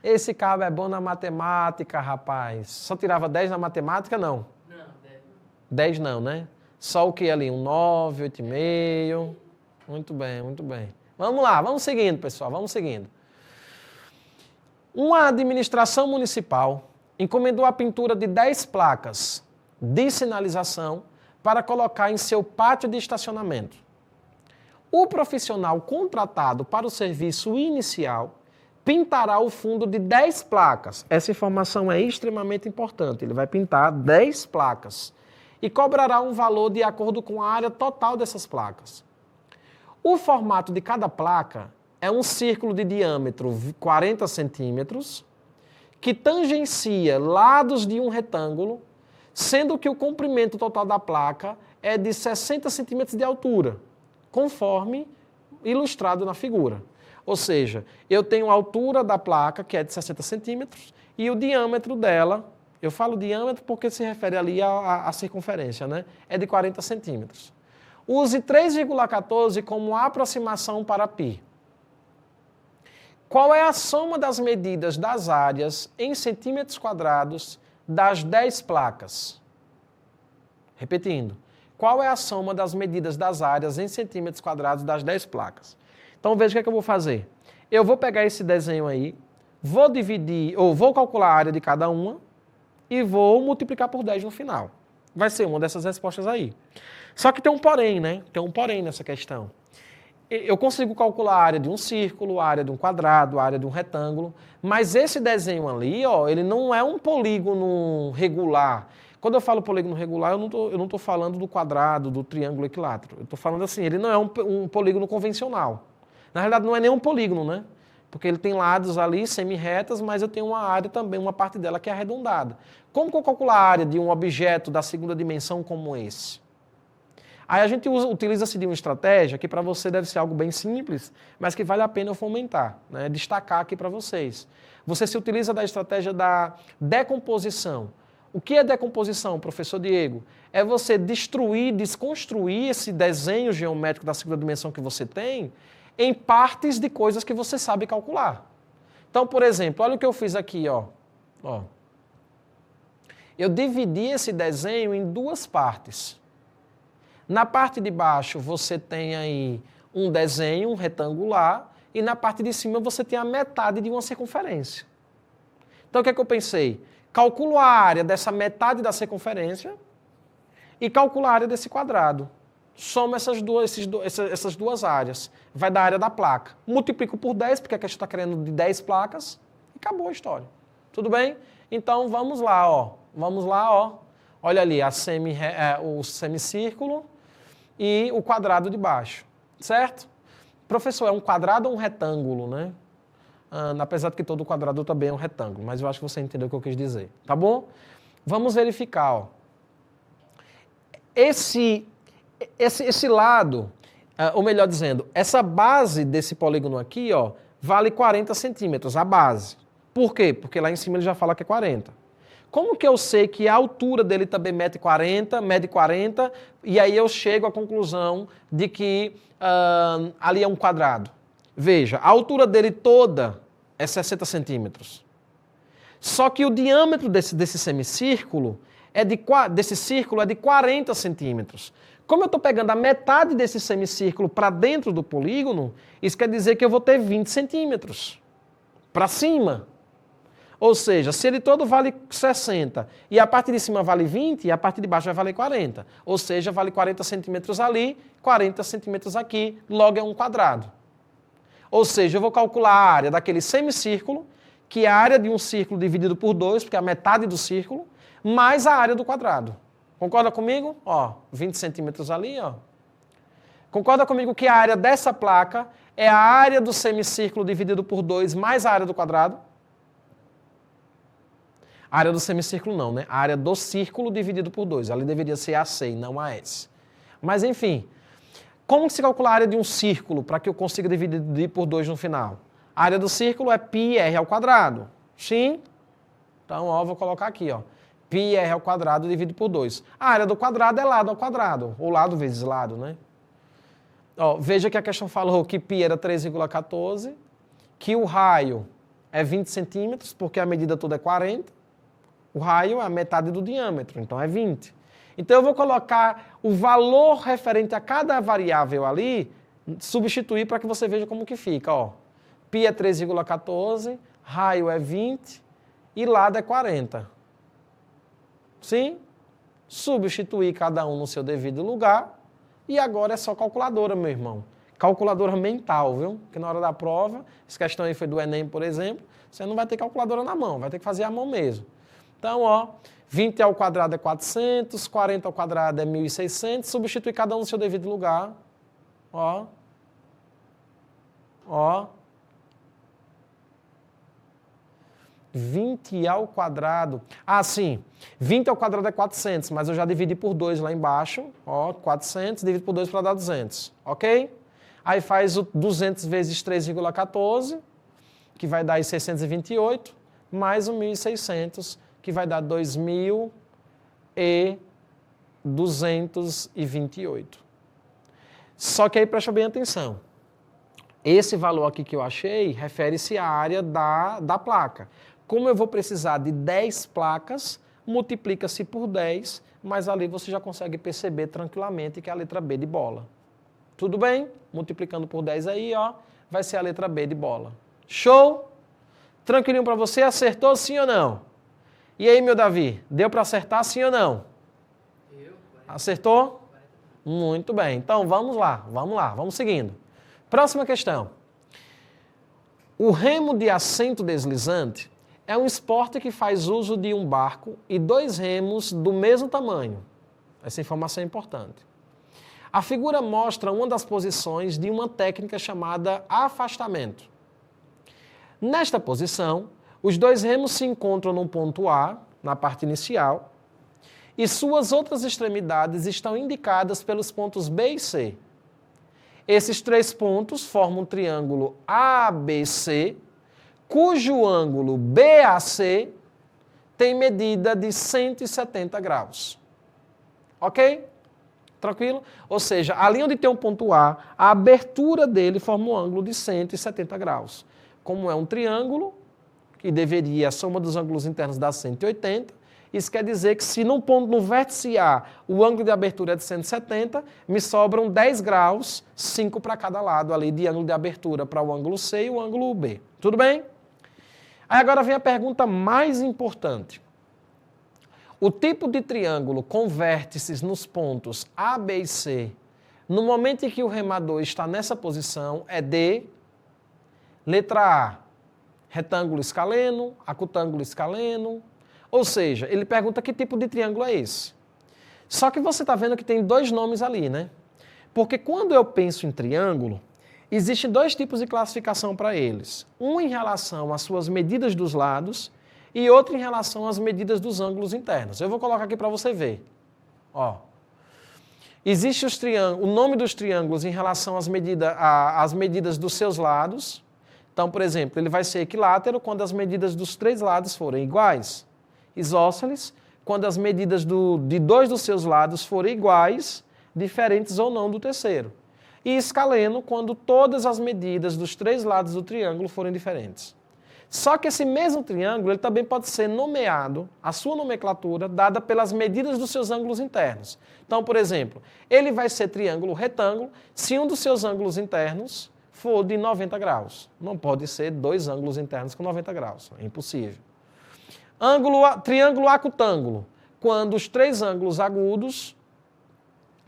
B: Esse cabo é bom na matemática, rapaz. Só tirava 10 na matemática, não? Não, 10 não. 10 não, né? Só o que ali? Um 9, 8,5. Muito bem, muito bem. Vamos lá, vamos seguindo, pessoal, vamos seguindo. Uma administração municipal encomendou a pintura de 10 placas de sinalização para colocar em seu pátio de estacionamento. O profissional contratado para o serviço inicial pintará o fundo de 10 placas. Essa informação é extremamente importante. Ele vai pintar 10 placas e cobrará um valor de acordo com a área total dessas placas. O formato de cada placa é um círculo de diâmetro 40 centímetros que tangencia lados de um retângulo, sendo que o comprimento total da placa é de 60 centímetros de altura, conforme ilustrado na figura. Ou seja, eu tenho a altura da placa, que é de 60 centímetros, e o diâmetro dela, eu falo diâmetro porque se refere ali à circunferência, né? É de 40 centímetros. Use 3,14 como aproximação para π. Qual é a soma das medidas das áreas em centímetros quadrados das 10 placas? Repetindo, qual é a soma das medidas das áreas em centímetros quadrados das 10 placas? Então veja o que eu vou fazer. Eu vou pegar esse desenho aí, vou dividir, ou vou calcular a área de cada uma e vou multiplicar por 10 no final. Vai ser uma dessas respostas aí. Só que tem um porém, né? Tem um porém nessa questão. Eu consigo calcular a área de um círculo, a área de um quadrado, a área de um retângulo, mas esse desenho ali, ó, ele não é um polígono regular. Quando eu falo polígono regular, eu não estou falando do quadrado, do triângulo equilátero. Eu estou falando assim, ele não é um polígono convencional. Na realidade, não é nem um polígono, né? Porque ele tem lados ali semi-retas, mas eu tenho uma área também, uma parte dela que é arredondada. Como que eu calculo a área de um objeto da segunda dimensão como esse? Aí a gente utiliza-se de uma estratégia que para você deve ser algo bem simples, mas que vale a pena eu fomentar, né? Destacar aqui para vocês. Você se utiliza da estratégia da decomposição. O que é decomposição, professor Diego? É você destruir, desconstruir esse desenho geométrico da segunda dimensão que você tem em partes de coisas que você sabe calcular. Então, por exemplo, olha o que eu fiz aqui, ó. Eu dividi esse desenho em duas partes. Na parte de baixo você tem aí um desenho, um retangular, e na parte de cima você tem a metade de uma circunferência. Então o que é que eu pensei? Calculo a área dessa metade da circunferência e calculo a área desse quadrado. Soma essas duas áreas. Vai dar a área da placa. Multiplico por 10, porque a questão está querendo de 10 placas, e acabou a história. Tudo bem? Então vamos lá, ó. Vamos lá, ó. Olha ali o semicírculo e o quadrado de baixo, certo? Professor, é um quadrado ou um retângulo, né? Apesar de que todo quadrado também é um retângulo, mas eu acho que você entendeu o que eu quis dizer, tá bom? Vamos verificar, ó. Esse lado, ou melhor dizendo, essa base desse polígono aqui, ó, vale 40 centímetros, a base. Por quê? Porque lá em cima ele já fala que é 40. Como que eu sei que a altura dele também mede 40, e aí eu chego à conclusão de que ali é um quadrado? Veja, a altura dele toda é 60 centímetros. Só que o diâmetro desse semicírculo, desse círculo, é de 40 centímetros. Como eu estou pegando a metade desse semicírculo para dentro do polígono, isso quer dizer que eu vou ter 20 centímetros para cima. Ou seja, se ele todo vale 60 e a parte de cima vale 20, e a parte de baixo vai valer 40. Ou seja, vale 40 centímetros ali, 40 centímetros aqui, logo é um quadrado. Ou seja, eu vou calcular a área daquele semicírculo, que é a área de um círculo dividido por 2, porque é a metade do círculo, mais a área do quadrado. Concorda comigo? Ó, 20 centímetros ali, ó. Concorda comigo que a área dessa placa é a área do semicírculo dividido por 2 mais a área do quadrado? A área do semicírculo não, né? A área do círculo dividido por 2. Ali deveria ser AC e não AS. Mas, enfim, como se calcula a área de um círculo para que eu consiga dividir por 2 no final? A área do círculo é πr ao quadrado. Sim? Então, ó, vou colocar aqui, ó. πr ao quadrado dividido por 2. A área do quadrado é lado ao quadrado, ou lado vezes lado, né? Ó, veja que a questão falou que π era 3,14, que o raio é 20 centímetros, porque a medida toda é 40. O raio é a metade do diâmetro, então é 20. Então eu vou colocar o valor referente a cada variável ali, substituir para que você veja como que fica, ó. π é 3,14, raio é 20 e lado é 40. Sim? Substituir cada um no seu devido lugar e agora é só calculadora, meu irmão. calculadora mental, viu? Porque na hora da prova, essa questão aí foi do Enem, por exemplo, você não vai ter calculadora na mão, vai ter que fazer à mão mesmo. Então, ó, 20 ao quadrado é 400, 40 ao quadrado é 1.600, substitui cada um no seu devido lugar. Ó. Ó. 20 ao quadrado. Ah, sim. 20 ao quadrado é 400, mas eu já dividi por 2 lá embaixo. Ó, 400, divido por 2 para dar 200. Ok? Aí faz o 200 vezes 3,14, que vai dar aí 628, mais o 1.600, que vai dar 2.228. Só que aí presta bem atenção. Esse valor aqui que eu achei refere-se à área da placa. Como eu vou precisar de 10 placas, multiplica-se por 10, mas ali você já consegue perceber tranquilamente que é a letra B de bola. Tudo bem? Multiplicando por 10 aí, ó, vai ser a letra B de bola. Show? Tranquilinho para você? Acertou sim ou não? E aí, meu Davi, deu para acertar sim ou não? Acertou? Muito bem. Então, vamos lá, vamos seguindo. Próxima questão. O remo de assento deslizante é um esporte que faz uso de um barco e 2 remos do mesmo tamanho. Essa informação é importante. A figura mostra uma das posições de uma técnica chamada afastamento. Nesta posição, os 2 remos se encontram no ponto A, na parte inicial, e suas outras extremidades estão indicadas pelos pontos B e C. Esses 3 pontos formam um triângulo ABC, cujo ângulo BAC tem medida de 170 graus. Ok? Tranquilo? Ou seja, ali onde tem um ponto A, a abertura dele forma um ângulo de 170 graus. Como é um triângulo, que deveria, a soma dos ângulos internos dar 180, isso quer dizer que se no vértice A o ângulo de abertura é de 170, me sobram 10 graus, 5 para cada lado ali de ângulo de abertura para o ângulo C e o ângulo B. Tudo bem? Aí agora vem a pergunta mais importante. O tipo de triângulo com vértices nos pontos A, B e C, no momento em que o remador está nessa posição, é de letra A, retângulo escaleno, acutângulo escaleno. Ou seja, ele pergunta que tipo de triângulo é esse. Só que você está vendo que tem 2 nomes ali, né? Porque quando eu penso em triângulo, existem 2 tipos de classificação para eles. Um em relação às suas medidas dos lados e outro em relação às medidas dos ângulos internos. Eu vou colocar aqui para você ver. Ó. Existe o nome dos triângulos em relação às medidas dos seus lados. Então, por exemplo, ele vai ser equilátero quando as medidas dos 3 lados forem iguais. Isósceles, quando as medidas de 2 dos seus lados forem iguais, diferentes ou não do terceiro. E escaleno, quando todas as medidas dos 3 lados do triângulo forem diferentes. Só que esse mesmo triângulo ele também pode ser nomeado, a sua nomenclatura, dada pelas medidas dos seus ângulos internos. Então, por exemplo, ele vai ser triângulo retângulo se um dos seus ângulos internos for de 90 graus. Não pode ser 2 ângulos internos com 90 graus, é impossível. Triângulo acutângulo, quando os 3 ângulos agudos,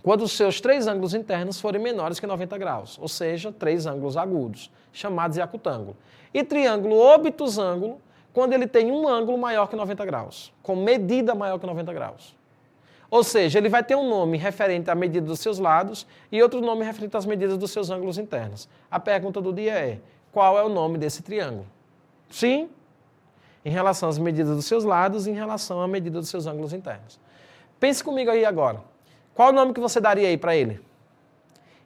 B: quando os seus 3 ângulos internos forem menores que 90 graus, ou seja, 3 ângulos agudos, chamados de acutângulo. E triângulo obtusângulo, quando ele tem um ângulo maior que 90 graus, com medida maior que 90 graus. Ou seja, ele vai ter um nome referente à medida dos seus lados e outro nome referente às medidas dos seus ângulos internos. A pergunta do dia é, qual é o nome desse triângulo? Sim? Em relação às medidas dos seus lados e em relação à medida dos seus ângulos internos. Pense comigo aí agora. Qual o nome que você daria aí para ele?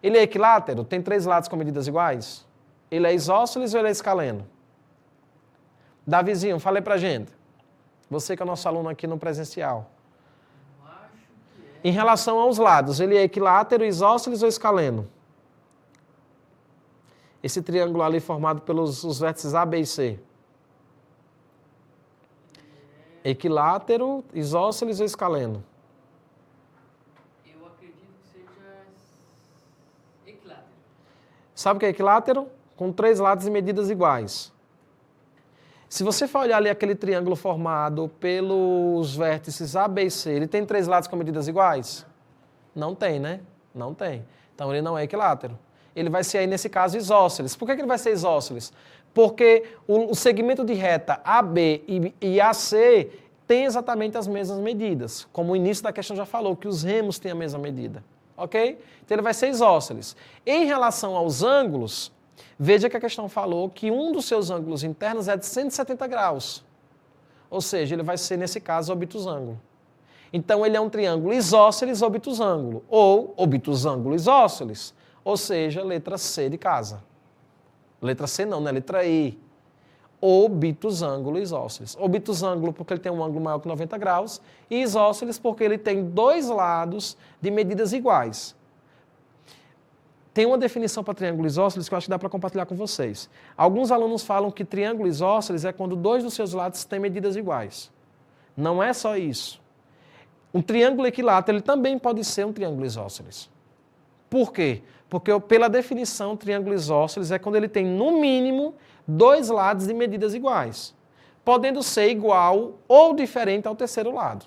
B: Ele é equilátero? Tem 3 lados com medidas iguais? Ele é isósceles ou ele é escaleno? Davizinho, fala aí pra gente. Você que é o nosso aluno aqui no presencial. Em relação aos lados, ele é equilátero, isósceles ou escaleno? Esse triângulo ali formado pelos os vértices A, B e C. Equilátero, isósceles ou escaleno?
C: Eu acredito que seja equilátero.
B: Sabe o que é equilátero? Com 3 lados e medidas iguais. Se você for olhar ali aquele triângulo formado pelos vértices A, B e C, ele tem 3 lados com medidas iguais? Não tem, né? Não tem. Então ele não é equilátero. ele vai ser aí, nesse caso, isósceles. Por que ele vai ser isósceles? Porque o segmento de reta AB e AC tem exatamente as mesmas medidas. Como o início da questão já falou, que os remos têm a mesma medida. Ok? Então ele vai ser isósceles. Em relação aos ângulos, veja que a questão falou que um dos seus ângulos internos é de 170 graus. Ou seja, ele vai ser, nesse caso, obtusângulo. Então ele é um triângulo isósceles obtusângulo, ou obtusângulo isósceles. Ou seja, letra C de casa. Letra C não, né? Letra E. Obtusângulo isósceles. Obtusângulo porque ele tem um ângulo maior que 90 graus e isósceles porque ele tem dois lados de medidas iguais. Tem uma definição para triângulo isósceles que eu acho que dá para compartilhar com vocês. Alguns alunos falam que triângulo isósceles é quando dois dos seus lados têm medidas iguais. Não é só isso. Um triângulo equilátero ele também pode ser um triângulo isósceles. Por quê? Porque, pela definição, o triângulo isósceles é quando ele tem, no mínimo, dois lados de medidas iguais, podendo ser igual ou diferente ao terceiro lado.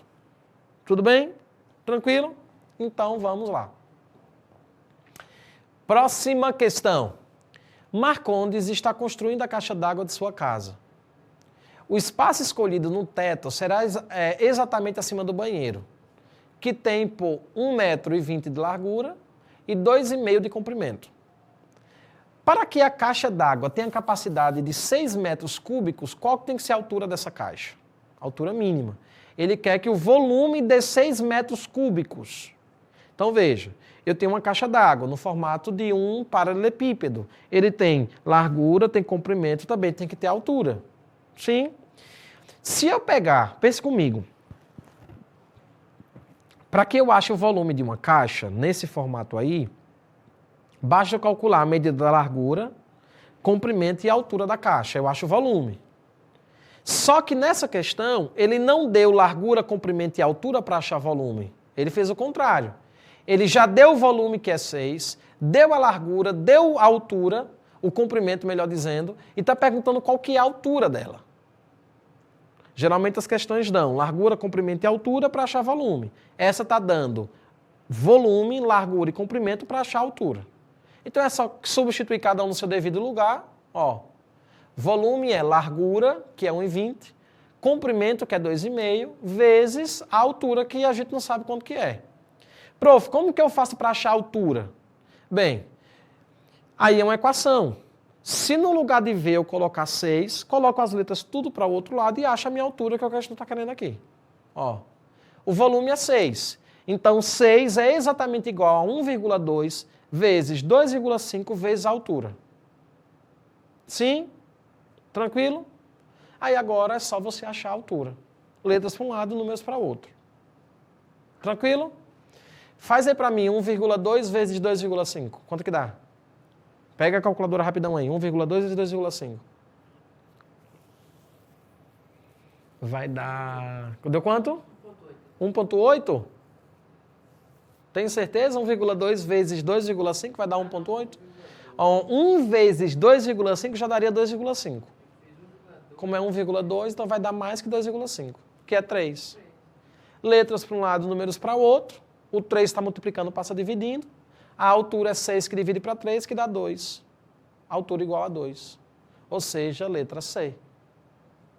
B: Tudo bem? Tranquilo? Então, vamos lá. Próxima questão. Marcondes está construindo a caixa d'água de sua casa. O espaço escolhido no teto será exatamente acima do banheiro, que tem por 1,20 m de largura e 2,5 de comprimento. Para que a caixa d'água tenha capacidade de 6 metros cúbicos, qual tem que ser a altura dessa caixa? Altura mínima. Ele quer que o volume dê 6 metros cúbicos. Então veja, eu tenho uma caixa d'água no formato de um paralelepípedo. Ele tem largura, tem comprimento, também tem que ter altura. Sim? Se eu pegar, pense comigo, para que eu ache o volume de uma caixa, nesse formato aí, basta eu calcular a medida da largura, comprimento e altura da caixa. Eu acho o volume. Só que nessa questão, ele não deu largura, comprimento e altura para achar volume. Ele fez o contrário. Ele já deu o volume, que é 6, deu a largura, deu a altura, o comprimento, melhor dizendo, e está perguntando qual que é a altura dela. Geralmente as questões dão largura, comprimento e altura para achar volume. Essa está dando volume, largura e comprimento para achar altura. Então é só substituir cada um no seu devido lugar. Ó, volume é largura, que é 1,20, comprimento, que é 2,5, vezes a altura, que a gente não sabe quanto que é. Prof, como que eu faço para achar a altura? Bem, aí é uma equação. Se no lugar de V eu colocar 6, coloco as letras tudo para o outro lado e acho a minha altura, que é o que a gente está querendo aqui. Ó, o volume é 6. Então, 6 é exatamente igual a 1,2 vezes 2,5 vezes a altura. Sim? Tranquilo? Aí agora é só você achar a altura. Letras para um lado, números para o outro. Tranquilo? Faz aí para mim 1,2 vezes 2,5. Quanto que dá? Pega a calculadora rapidão aí. 1,2 vezes 2,5. Vai dar... Deu quanto? 1,8? Tem certeza? 1,2 vezes 2,5 vai dar 1,8? 1 vezes 2,5 já daria 2,5. Como é 1,2, então vai dar mais que 2,5, que é 3. Letras para um lado, números para o outro. O 3 está multiplicando, passa dividindo. A altura é 6 que divide para 3, que dá 2. Altura igual a 2. Ou seja, letra C.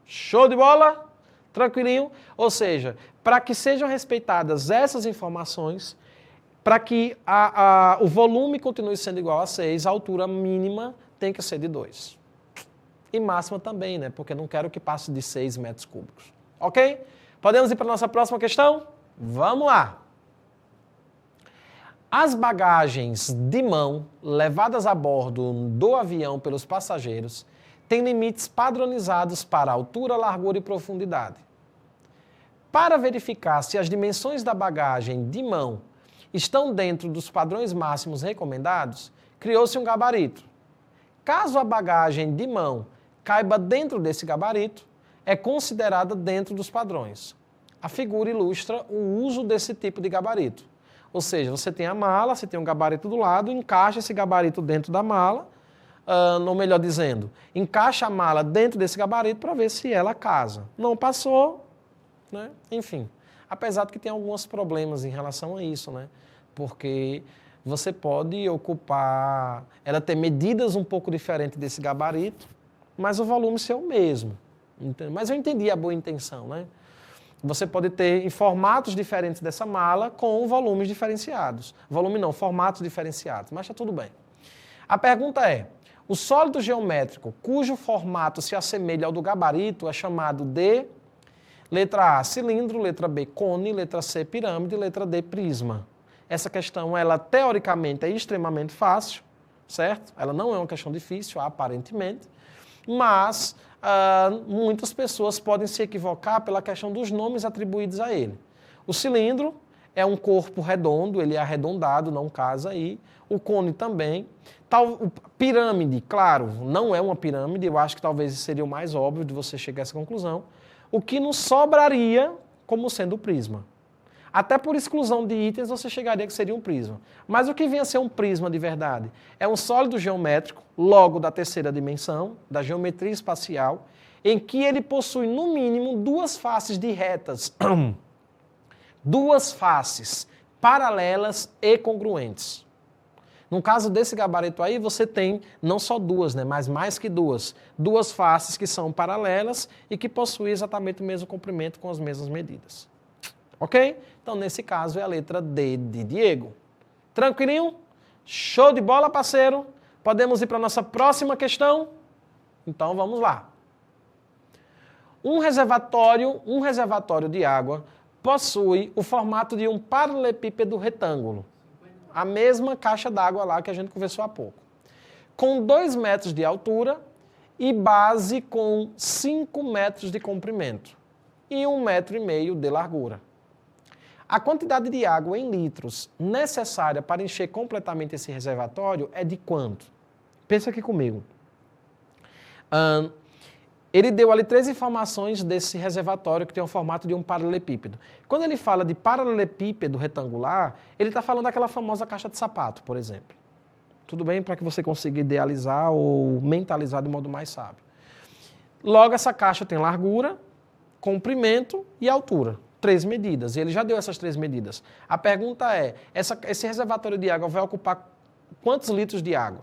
B: Show de bola? Tranquilinho? Ou seja, para que sejam respeitadas essas informações, para que o volume continue sendo igual a 6, a altura mínima tem que ser de 2. E máxima também, né? Porque não quero que passe de 6 metros cúbicos. Ok? Podemos ir para a nossa próxima questão? Vamos lá! As bagagens de mão levadas a bordo do avião pelos passageiros têm limites padronizados para altura, largura e profundidade. Para verificar se as dimensões da bagagem de mão estão dentro dos padrões máximos recomendados, criou-se um gabarito. Caso a bagagem de mão caiba dentro desse gabarito, é considerada dentro dos padrões. A figura ilustra o uso desse tipo de gabarito. Ou seja, você tem a mala, você tem um gabarito do lado, encaixa esse gabarito dentro da mala, ou melhor dizendo, encaixa a mala dentro desse gabarito para ver se ela casa. Não passou, né? Enfim. Apesar de que tem alguns problemas em relação a isso, né? Porque você pode ocupar, ela ter medidas um pouco diferentes desse gabarito, mas o volume ser o mesmo. Mas eu entendi a boa intenção, né? Você pode ter em formatos diferentes dessa mala com volumes diferenciados. Volume não, formatos diferenciados, mas está tudo bem. A pergunta é, o sólido geométrico cujo formato se assemelha ao do gabarito é chamado de letra A, cilindro, letra B, cone, letra C, pirâmide, letra D, prisma. Essa questão, ela teoricamente é extremamente fácil, certo? Ela não é uma questão difícil, aparentemente, mas muitas pessoas podem se equivocar pela questão dos nomes atribuídos a ele. O cilindro é um corpo redondo, ele é arredondado, não casa aí. O cone também. Pirâmide, claro, não é uma pirâmide, eu acho que talvez seria o mais óbvio de você chegar a essa conclusão. O que nos sobraria como sendo o prisma. Até por exclusão de itens você chegaria que seria um prisma. Mas o que vem a ser um prisma de verdade? É um sólido geométrico, logo da terceira dimensão, da geometria espacial, em que ele possui no mínimo duas faces de retas. Duas faces paralelas e congruentes. No caso desse gabarito aí, você tem não só duas, né, mas mais que duas. Duas faces que são paralelas e que possuem exatamente o mesmo comprimento com as mesmas medidas. Ok? Então, nesse caso, é a letra D de Diego. Tranquilinho? Show de bola, parceiro? Podemos ir para a nossa próxima questão? Então, vamos lá. Um reservatório de água possui o formato de um paralelepípedo retângulo. A mesma caixa d'água lá que a gente conversou há pouco. Com 2 metros de altura e base com 5 metros de comprimento e 1,5 metro de largura. A quantidade de água em litros necessária para encher completamente esse reservatório é de quanto? Pensa aqui comigo. Ele deu ali 3 informações desse reservatório que tem o formato de um paralelepípedo. Quando ele fala de paralelepípedo retangular, ele está falando daquela famosa caixa de sapato, por exemplo. Tudo bem? Para que você consiga idealizar ou mentalizar de modo mais sábio. Logo, essa caixa tem largura, comprimento e altura. 3 medidas. E ele já deu essas 3 medidas. A pergunta é, esse reservatório de água vai ocupar quantos litros de água?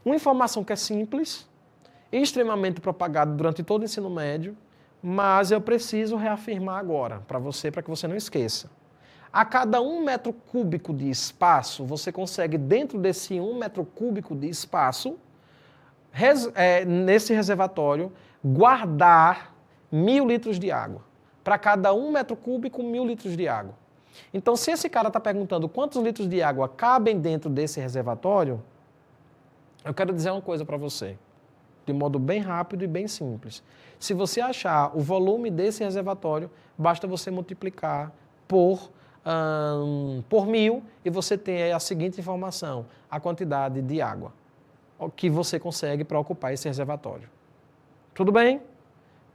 B: Uma informação que é simples, extremamente propagada durante todo o ensino médio, mas eu preciso reafirmar agora, para que você não esqueça. A cada 1 metro cúbico de espaço, você consegue, dentro desse 1 metro cúbico de espaço, nesse reservatório, guardar 1.000 litros de água. Para cada 1 metro cúbico, 1.000 litros de água. Então, se esse cara está perguntando quantos litros de água cabem dentro desse reservatório, eu quero dizer uma coisa para você, de modo bem rápido e bem simples. Se você achar o volume desse reservatório, basta você multiplicar por 1.000 e você tem aí a seguinte informação, a quantidade de água que você consegue para ocupar esse reservatório. Tudo bem?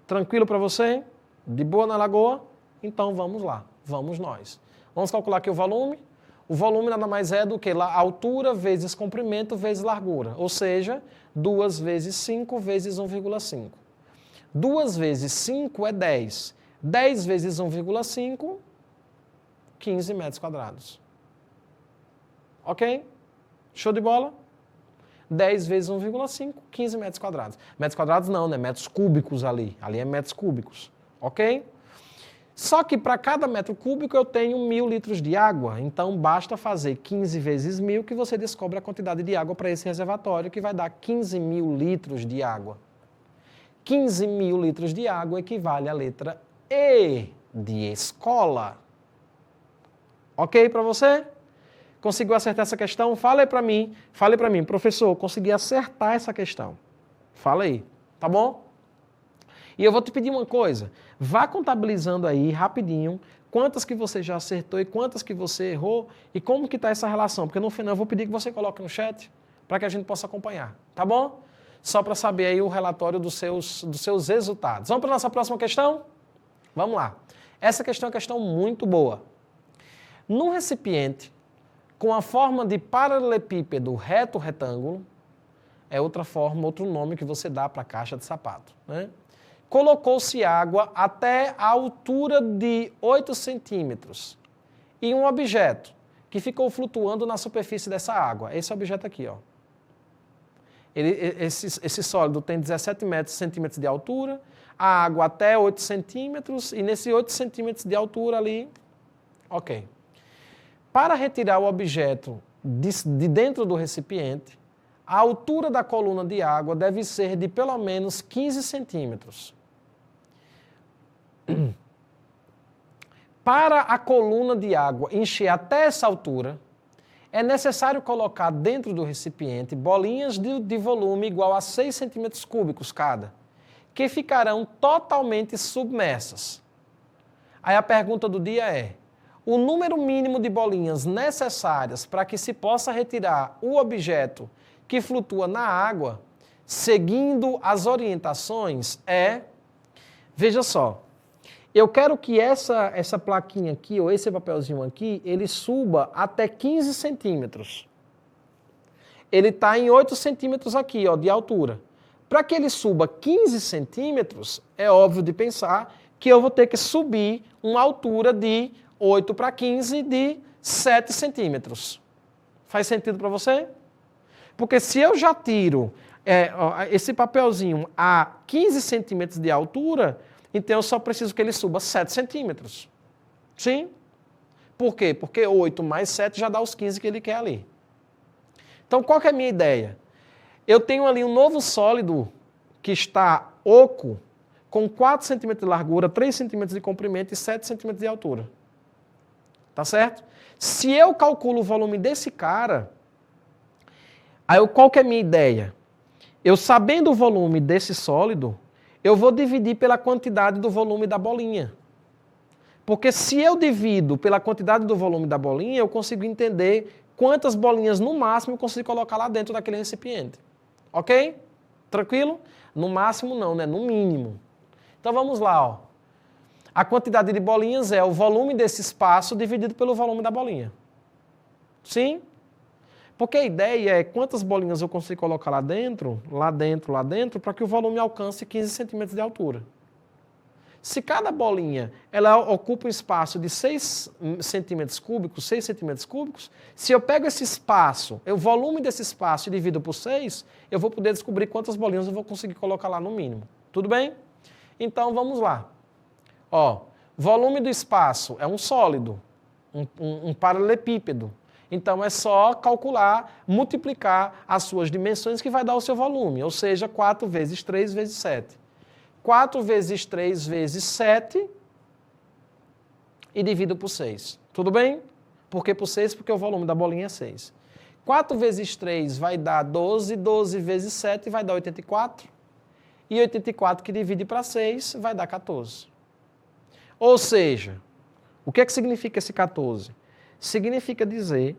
B: Tranquilo para você? De boa na lagoa? Então vamos lá, vamos nós. Vamos calcular aqui o volume. O volume nada mais é do que altura vezes comprimento vezes largura, ou seja, 2 vezes 5 vezes 1,5. 2 vezes 5 é 10. 10 vezes 1,5, 15 metros quadrados. Ok? Show de bola? 10 vezes 1,5, 15 metros quadrados. Metros quadrados não, né? Metros cúbicos ali. Ali é metros cúbicos. Ok? Só que para cada metro cúbico eu tenho 1.000 litros de água, então basta fazer 15 vezes 1.000 que você descobre a quantidade de água para esse reservatório, que vai dar 15.000 litros de água. 15.000 litros de água equivale à letra E de escola. Ok para você? Conseguiu acertar essa questão? Fala aí para mim, professor, consegui acertar essa questão. Fala aí, tá bom? E eu vou te pedir uma coisa, vá contabilizando aí rapidinho quantas que você já acertou e quantas que você errou e como que está essa relação, porque no final eu vou pedir que você coloque no chat para que a gente possa acompanhar, tá bom? Só para saber aí o relatório dos seus resultados. Vamos para a nossa próxima questão? Vamos lá. Essa questão é uma questão muito boa. Num recipiente com a forma de paralelepípedo reto-retângulo, é outra forma, outro nome que você dá para a caixa de sapato, né? Colocou-se água até a altura de 8 centímetros e um objeto que ficou flutuando na superfície dessa água. Esse objeto aqui, ó. Esse sólido tem 17 centímetros de altura, a água até 8 centímetros, e nesse 8 centímetros de altura ali, ok. Para retirar o objeto de dentro do recipiente, a altura da coluna de água deve ser de pelo menos 15 centímetros. Para a coluna de água encher até essa altura, é necessário colocar dentro do recipiente bolinhas de volume igual a 6 centímetros cúbicos cada, que ficarão totalmente submersas. Aí a pergunta do dia é: o número mínimo de bolinhas necessárias para que se possa retirar o objeto que flutua na água, seguindo as orientações, é... Veja só, eu quero que essa plaquinha aqui, ou esse papelzinho aqui, ele suba até 15 centímetros. Ele está em 8 centímetros aqui, ó, de altura. Para que ele suba 15 centímetros, é óbvio de pensar que eu vou ter que subir uma altura de 8 para 15 de 7 centímetros. Faz sentido para você? Porque se eu já tiro esse papelzinho a 15 centímetros de altura, então eu só preciso que ele suba 7 centímetros. Sim? Por quê? Porque 8 mais 7 já dá os 15 que ele quer ali. Então, qual que é a minha ideia? Eu tenho ali um novo sólido que está oco, com 4 centímetros de largura, 3 centímetros de comprimento e 7 centímetros de altura. Tá certo? Se eu calculo o volume desse cara, aí qual que é a minha ideia? Eu sabendo o volume desse sólido, eu vou dividir pela quantidade do volume da bolinha. Porque se eu divido pela quantidade do volume da bolinha, eu consigo entender quantas bolinhas no máximo eu consigo colocar lá dentro daquele recipiente. Ok? Tranquilo? No máximo não, né? No mínimo. Então vamos lá, ó. A quantidade de bolinhas é o volume desse espaço dividido pelo volume da bolinha. Sim? Porque a ideia é quantas bolinhas eu consigo colocar lá dentro, para que o volume alcance 15 centímetros de altura. Se cada bolinha ela ocupa um espaço de 6 centímetros cúbicos, se eu pego esse espaço, o volume desse espaço e divido por 6, eu vou poder descobrir quantas bolinhas eu vou conseguir colocar lá no mínimo. Tudo bem? Então vamos lá. Ó, volume do espaço é um sólido, um paralelepípedo. Então é só calcular, multiplicar as suas dimensões que vai dar o seu volume, ou seja, 4 vezes 3 vezes 7. 4 vezes 3 vezes 7 e divido por 6. Tudo bem? Por que por 6? Porque o volume da bolinha é 6. 4 vezes 3 vai dar 12, 12 vezes 7 vai dar 84. E 84 que divide para 6 vai dar 14. Ou seja, o que é que significa esse 14? Significa dizer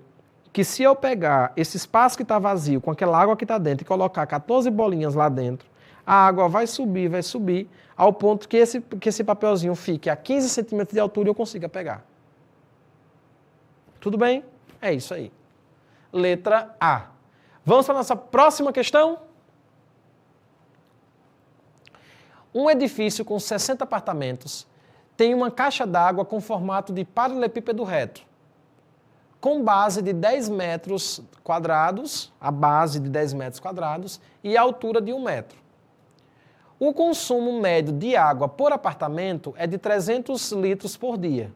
B: que se eu pegar esse espaço que está vazio com aquela água que está dentro e colocar 14 bolinhas lá dentro, a água vai subir, ao ponto que esse papelzinho fique a 15 centímetros de altura e eu consiga pegar. Tudo bem? É isso aí. Letra A. Vamos para a nossa próxima questão? Um edifício com 60 apartamentos tem uma caixa d'água com formato de paralelepípedo reto, com base de 10 metros quadrados, a base de 10 metros quadrados e a altura de 1 metro. O consumo médio de água por apartamento é de 300 litros por dia.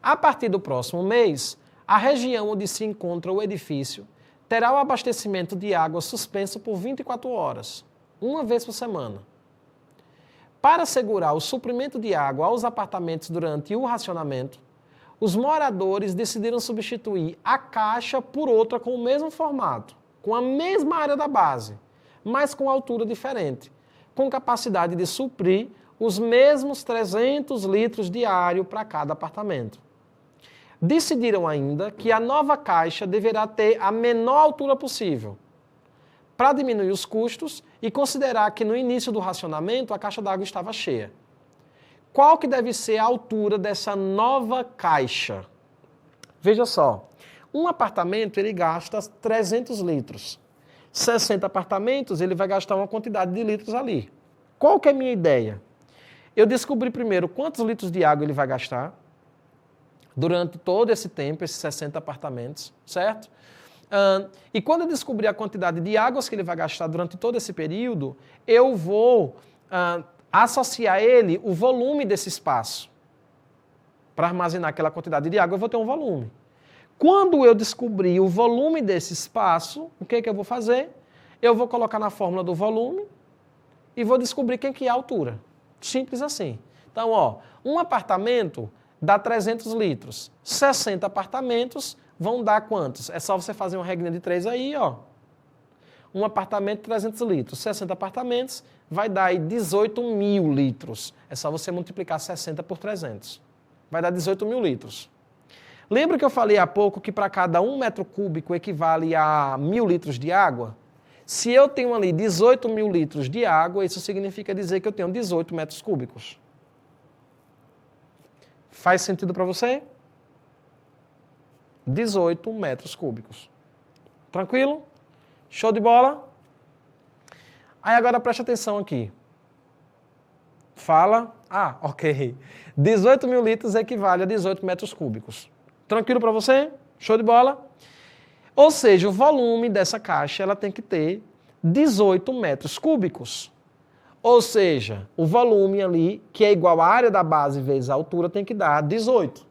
B: A partir do próximo mês, a região onde se encontra o edifício terá o abastecimento de água suspenso por 24 horas, uma vez por semana. Para assegurar o suprimento de água aos apartamentos durante o racionamento, os moradores decidiram substituir a caixa por outra com o mesmo formato, com a mesma área da base, mas com altura diferente, com capacidade de suprir os mesmos 300 litros diário para cada apartamento. Decidiram ainda que a nova caixa deverá ter a menor altura possível, para diminuir os custos e considerar que no início do racionamento a caixa d'água estava cheia. Qual que deve ser a altura dessa nova caixa? Veja só, um apartamento ele gasta 300 litros. 60 apartamentos ele vai gastar uma quantidade de litros ali. Qual que é a minha ideia? Eu descobri primeiro quantos litros de água ele vai gastar. durante todo esse tempo, esses 60 apartamentos, certo? E quando eu descobrir a quantidade de águas que ele vai gastar durante todo esse período, eu vou associar a ele o volume desse espaço. Para armazenar aquela quantidade de água, eu vou ter um volume. Quando eu descobrir o volume desse espaço, o que é que eu vou fazer? Eu vou colocar na fórmula do volume e vou descobrir quem que é a altura. Simples assim. Então, ó, um apartamento dá 300 litros. 60 apartamentos vão dar quantos? É só você fazer uma regrinha de 3 aí, ó. Um apartamento, 300 litros. 60 apartamentos vai dar aí 18 mil litros. É só você multiplicar 60 por 300. Vai dar 18 mil litros. Lembra que eu falei há pouco que para cada 1 metro cúbico equivale a 1.000 litros de água? Se eu tenho ali 18 mil litros de água, isso significa dizer que eu tenho 18 metros cúbicos. Faz sentido para você? 18 metros cúbicos. Tranquilo? Show de bola? Aí agora preste atenção aqui. Fala. Ah, ok. 18 mil litros equivale a 18 metros cúbicos. Tranquilo para você? Show de bola? Ou seja, o volume dessa caixa ela tem que ter 18 metros cúbicos. Ou seja, o volume ali, que é igual à área da base vezes a altura, tem que dar 18.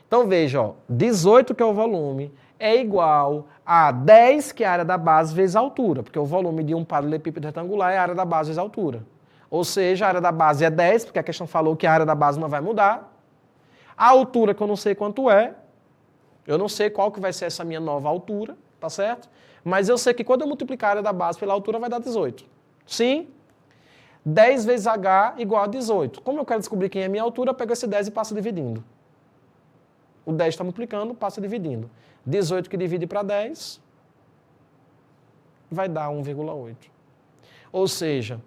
B: Então veja, ó, 18 que é o volume, é igual a 10 que é a área da base vezes a altura, porque o volume de um paralelepípedo retangular é a área da base vezes a altura. Ou seja, a área da base é 10, porque a questão falou que a área da base não vai mudar. A altura que eu não sei quanto é, eu não sei qual que vai ser essa minha nova altura, tá certo? Mas eu sei que quando eu multiplicar a área da base pela altura vai dar 18. Sim? 10 vezes H igual a 18. Como eu quero descobrir quem é a minha altura, eu pego esse 10 e passo dividindo. O 10 está multiplicando, passa dividindo. 18 que divide para 10 vai dar 1,8. Ou seja,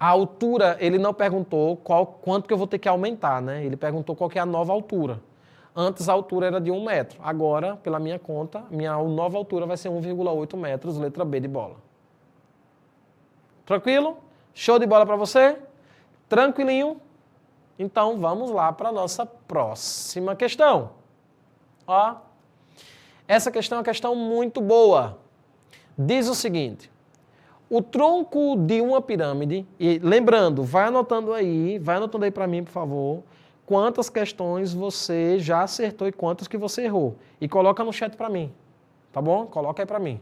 B: a altura, ele não perguntou quanto que eu vou ter que aumentar, né? Ele perguntou qual que é a nova altura. Antes a altura era de 1 metro. Agora, pela minha conta, minha nova altura vai ser 1,8 metros, letra B de bola. Tranquilo? Show de bola para você? Tranquilinho? Então, vamos lá para a nossa próxima questão. Ó, essa questão é uma questão muito boa. Diz o seguinte: o tronco de uma pirâmide, e lembrando, vai anotando aí para mim, por favor, quantas questões você já acertou e quantas que você errou. E coloca no chat para mim, tá bom? Coloca aí para mim.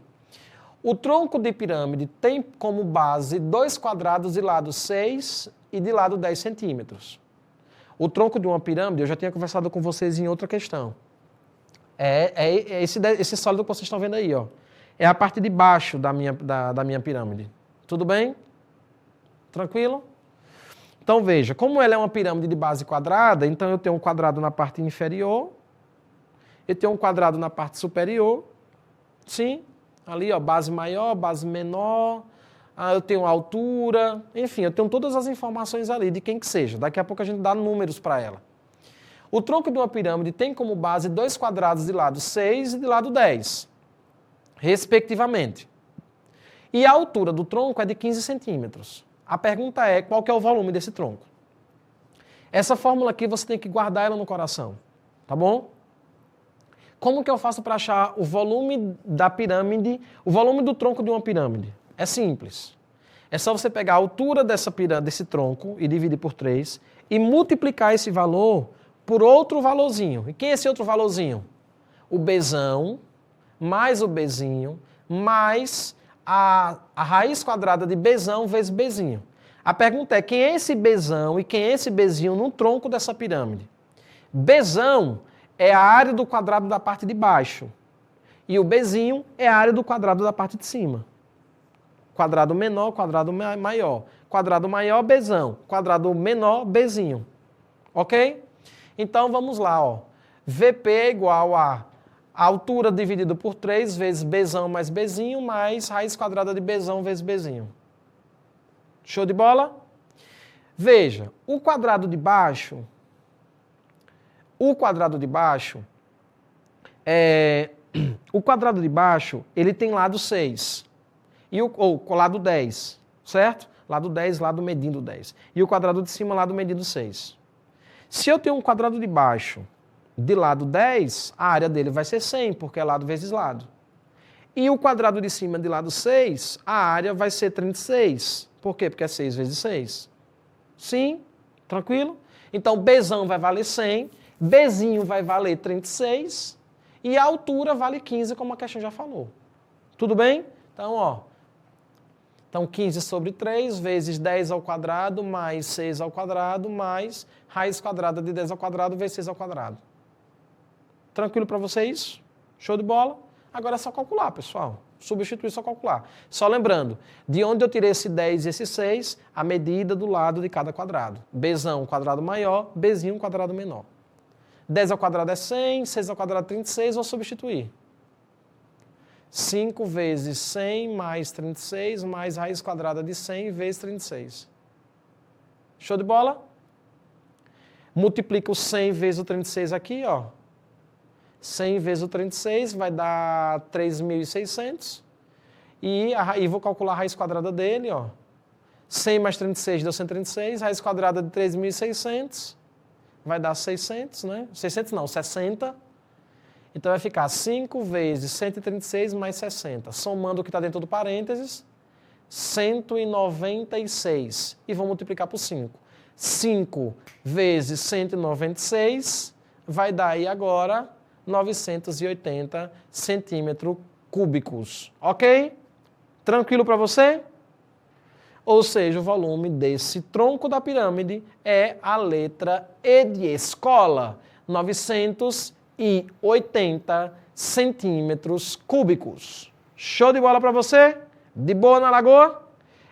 B: O tronco de pirâmide tem como base 2 quadrados de lado 6 e de lado 10 centímetros. O tronco de uma pirâmide, eu já tinha conversado com vocês em outra questão. É esse sólido que vocês estão vendo aí, ó. É a parte de baixo da minha pirâmide. Tudo bem? Tranquilo? Então veja, como ela é uma pirâmide de base quadrada, então eu tenho um quadrado na parte inferior, eu tenho um quadrado na parte superior, sim, ali ó, base maior, base menor, eu tenho altura, enfim, eu tenho todas as informações ali de quem que seja. Daqui a pouco a gente dá números para ela. O tronco de uma pirâmide tem como base 2 quadrados de lado 6 e de lado 10, respectivamente. E a altura do tronco é de 15 centímetros. A pergunta é, qual que é o volume desse tronco? Essa fórmula aqui você tem que guardar ela no coração, tá bom? Como que eu faço para achar o volume da pirâmide, o volume do tronco de uma pirâmide? É simples. É só você pegar a altura desse tronco e dividir por 3 e multiplicar esse valor por outro valorzinho. E quem é esse outro valorzinho? O Bzão mais o Bzinho mais a raiz quadrada de Bzão vezes Bzinho. A pergunta é, quem é esse Bzão e quem é esse Bzinho no tronco dessa pirâmide? Bzão é a área do quadrado da parte de baixo. E o Bzinho é a área do quadrado da parte de cima. Quadrado menor, quadrado maior. Quadrado maior, Bzão. Quadrado menor, Bzinho. Ok? Então, vamos lá, ó. VP é igual a altura dividido por 3 vezes Bzão mais Bzinho, mais raiz quadrada de Bzão vezes Bzinho. Show de bola? Veja, o quadrado de baixo, ele tem lado 6, ou lado 10, certo? Lado 10, lado medindo 10. E o quadrado de cima, lado medindo 6. Se eu tenho um quadrado de baixo de lado 10, a área dele vai ser 100, porque é lado vezes lado. E o quadrado de cima de lado 6, a área vai ser 36. Por quê? Porque é 6 vezes 6. Sim? Tranquilo? Então, Bzão vai valer 100, Bzinho vai valer 36 e a altura vale 15, como a questão já falou. Tudo bem? Então, ó. Então, 15 sobre 3 vezes 10 ao quadrado mais 6 ao quadrado mais raiz quadrada de 10 ao quadrado vezes 6 ao quadrado. Tranquilo para vocês? Show de bola? Agora é só calcular, pessoal. Substituir, só calcular. Só lembrando, de onde eu tirei esse 10 e esse 6, a medida do lado de cada quadrado. Bzão, quadrado maior, Bzinho, quadrado menor. 10 ao quadrado é 100, 6 ao quadrado é 36, vou substituir. 5 vezes 100 mais 36, mais raiz quadrada de 100 vezes 36. Show de bola? Multiplica o 100 vezes o 36 aqui, ó. 100 vezes o 36 vai dar 3.600. E vou calcular a raiz quadrada dele, ó. 100 mais 36 deu 136. Raiz quadrada de 3.600 vai dar 600, né? 600 não, 60. Então vai ficar 5 vezes 136 mais 60. Somando o que está dentro do parênteses, 196. E vou multiplicar por 5. 5 vezes 196 vai dar aí agora 980 centímetros cúbicos. Ok? Tranquilo para você? Ou seja, o volume desse tronco da pirâmide é a letra E de escola, 980 centímetros cúbicos. Show de bola para você? De boa na lagoa?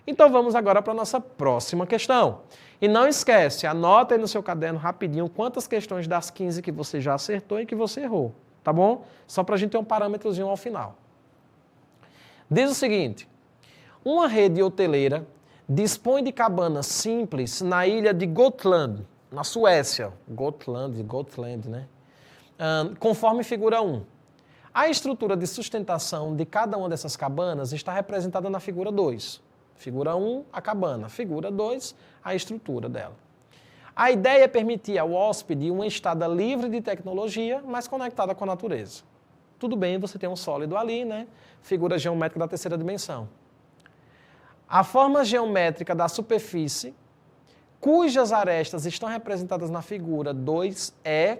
B: Então vamos agora para a nossa próxima questão. E não esquece, anota aí no seu caderno rapidinho quantas questões das 15 que você já acertou e que você errou, tá bom? Só para a gente ter um parâmetrozinho ao final. Diz o seguinte, uma rede hoteleira dispõe de cabanas simples na ilha de Gotland, na Suécia. Gotland, né? Conforme figura 1. A estrutura de sustentação de cada uma dessas cabanas está representada na figura 2. Figura 1, a cabana. Figura 2, a estrutura dela. A ideia é permitir ao hóspede uma estada livre de tecnologia, mas conectada com a natureza. Tudo bem, você tem um sólido ali, né? Figura geométrica da terceira dimensão. A forma geométrica da superfície, cujas arestas estão representadas na figura 2, é...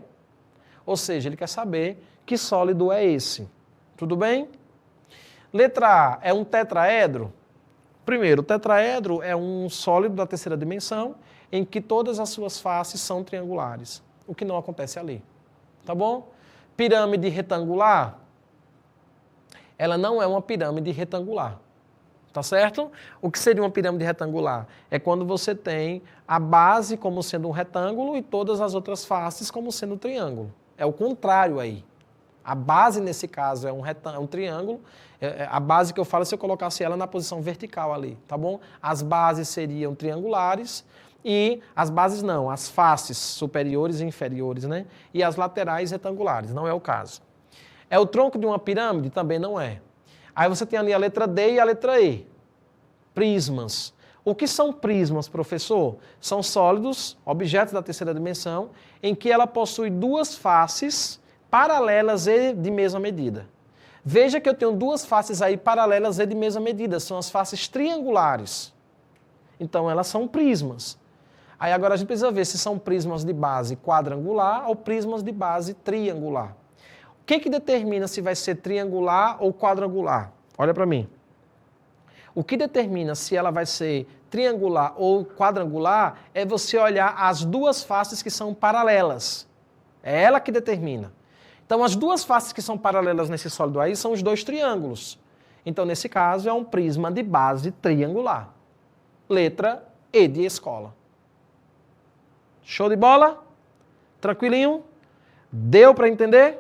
B: Ou seja, ele quer saber que sólido é esse. Tudo bem? Letra A, é um tetraedro? Primeiro, o tetraedro é um sólido da terceira dimensão em que todas as suas faces são triangulares, o que não acontece ali. Tá bom? Pirâmide retangular? Ela não é uma pirâmide retangular. Tá certo? O que seria uma pirâmide retangular? É quando você tem a base como sendo um retângulo e todas as outras faces como sendo um triângulo. É o contrário aí. A base, nesse caso, é um triângulo. A base que eu falo é se eu colocasse ela na posição vertical ali, tá bom? As bases seriam triangulares e as bases não, as faces superiores e inferiores, né? E as laterais retangulares, não é o caso. É o tronco de uma pirâmide? Também não é. Aí você tem ali a letra D e a letra E. Prismas. O que são prismas, professor? São sólidos, objetos da terceira dimensão, em que ela possui duas faces paralelas e de mesma medida. Veja que eu tenho duas faces aí paralelas e de mesma medida, são as faces triangulares. Então elas são prismas. Aí agora a gente precisa ver se são prismas de base quadrangular ou prismas de base triangular. O que determina se vai ser triangular ou quadrangular? Olha para mim. O que determina se ela vai ser triangular ou quadrangular é você olhar as duas faces que são paralelas. É ela que determina. Então, as duas faces que são paralelas nesse sólido aí são os dois triângulos. Então, nesse caso, é um prisma de base triangular. Letra E de escola. Show de bola? Tranquilinho? Deu para entender?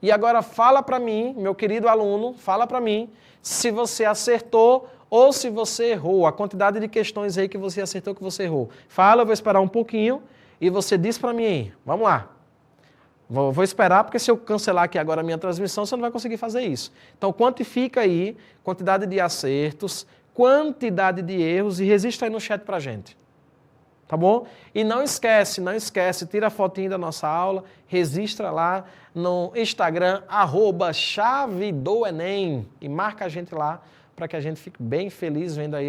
B: E agora fala para mim, meu querido aluno, fala para mim se você acertou ou se você errou. A quantidade de questões aí que você acertou, que você errou. Fala, eu vou esperar um pouquinho e você diz para mim aí. Vamos lá. Vou esperar, porque se eu cancelar aqui agora a minha transmissão, você não vai conseguir fazer isso. Então, quantifica aí quantidade de acertos, quantidade de erros e registra aí no chat pra gente. tá bom? E não esquece, tira a fotinho da nossa aula, registra lá no Instagram, @chavedoenem, e marca a gente lá, para que a gente fique bem feliz vendo aí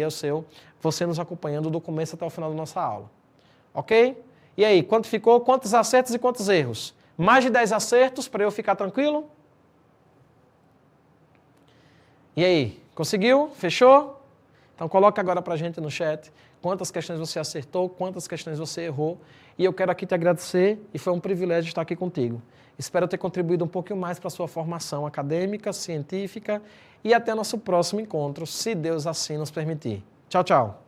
B: você nos acompanhando do começo até o final da nossa aula. Ok? E aí, quanto ficou? Quantos acertos e quantos erros? Mais de 10 acertos para eu ficar tranquilo? E aí, conseguiu? Fechou? Então coloca agora para a gente no chat quantas questões você acertou, quantas questões você errou. E eu quero aqui te agradecer e foi um privilégio estar aqui contigo. Espero ter contribuído um pouquinho mais para a sua formação acadêmica, científica e até nosso próximo encontro, se Deus assim nos permitir. Tchau, tchau.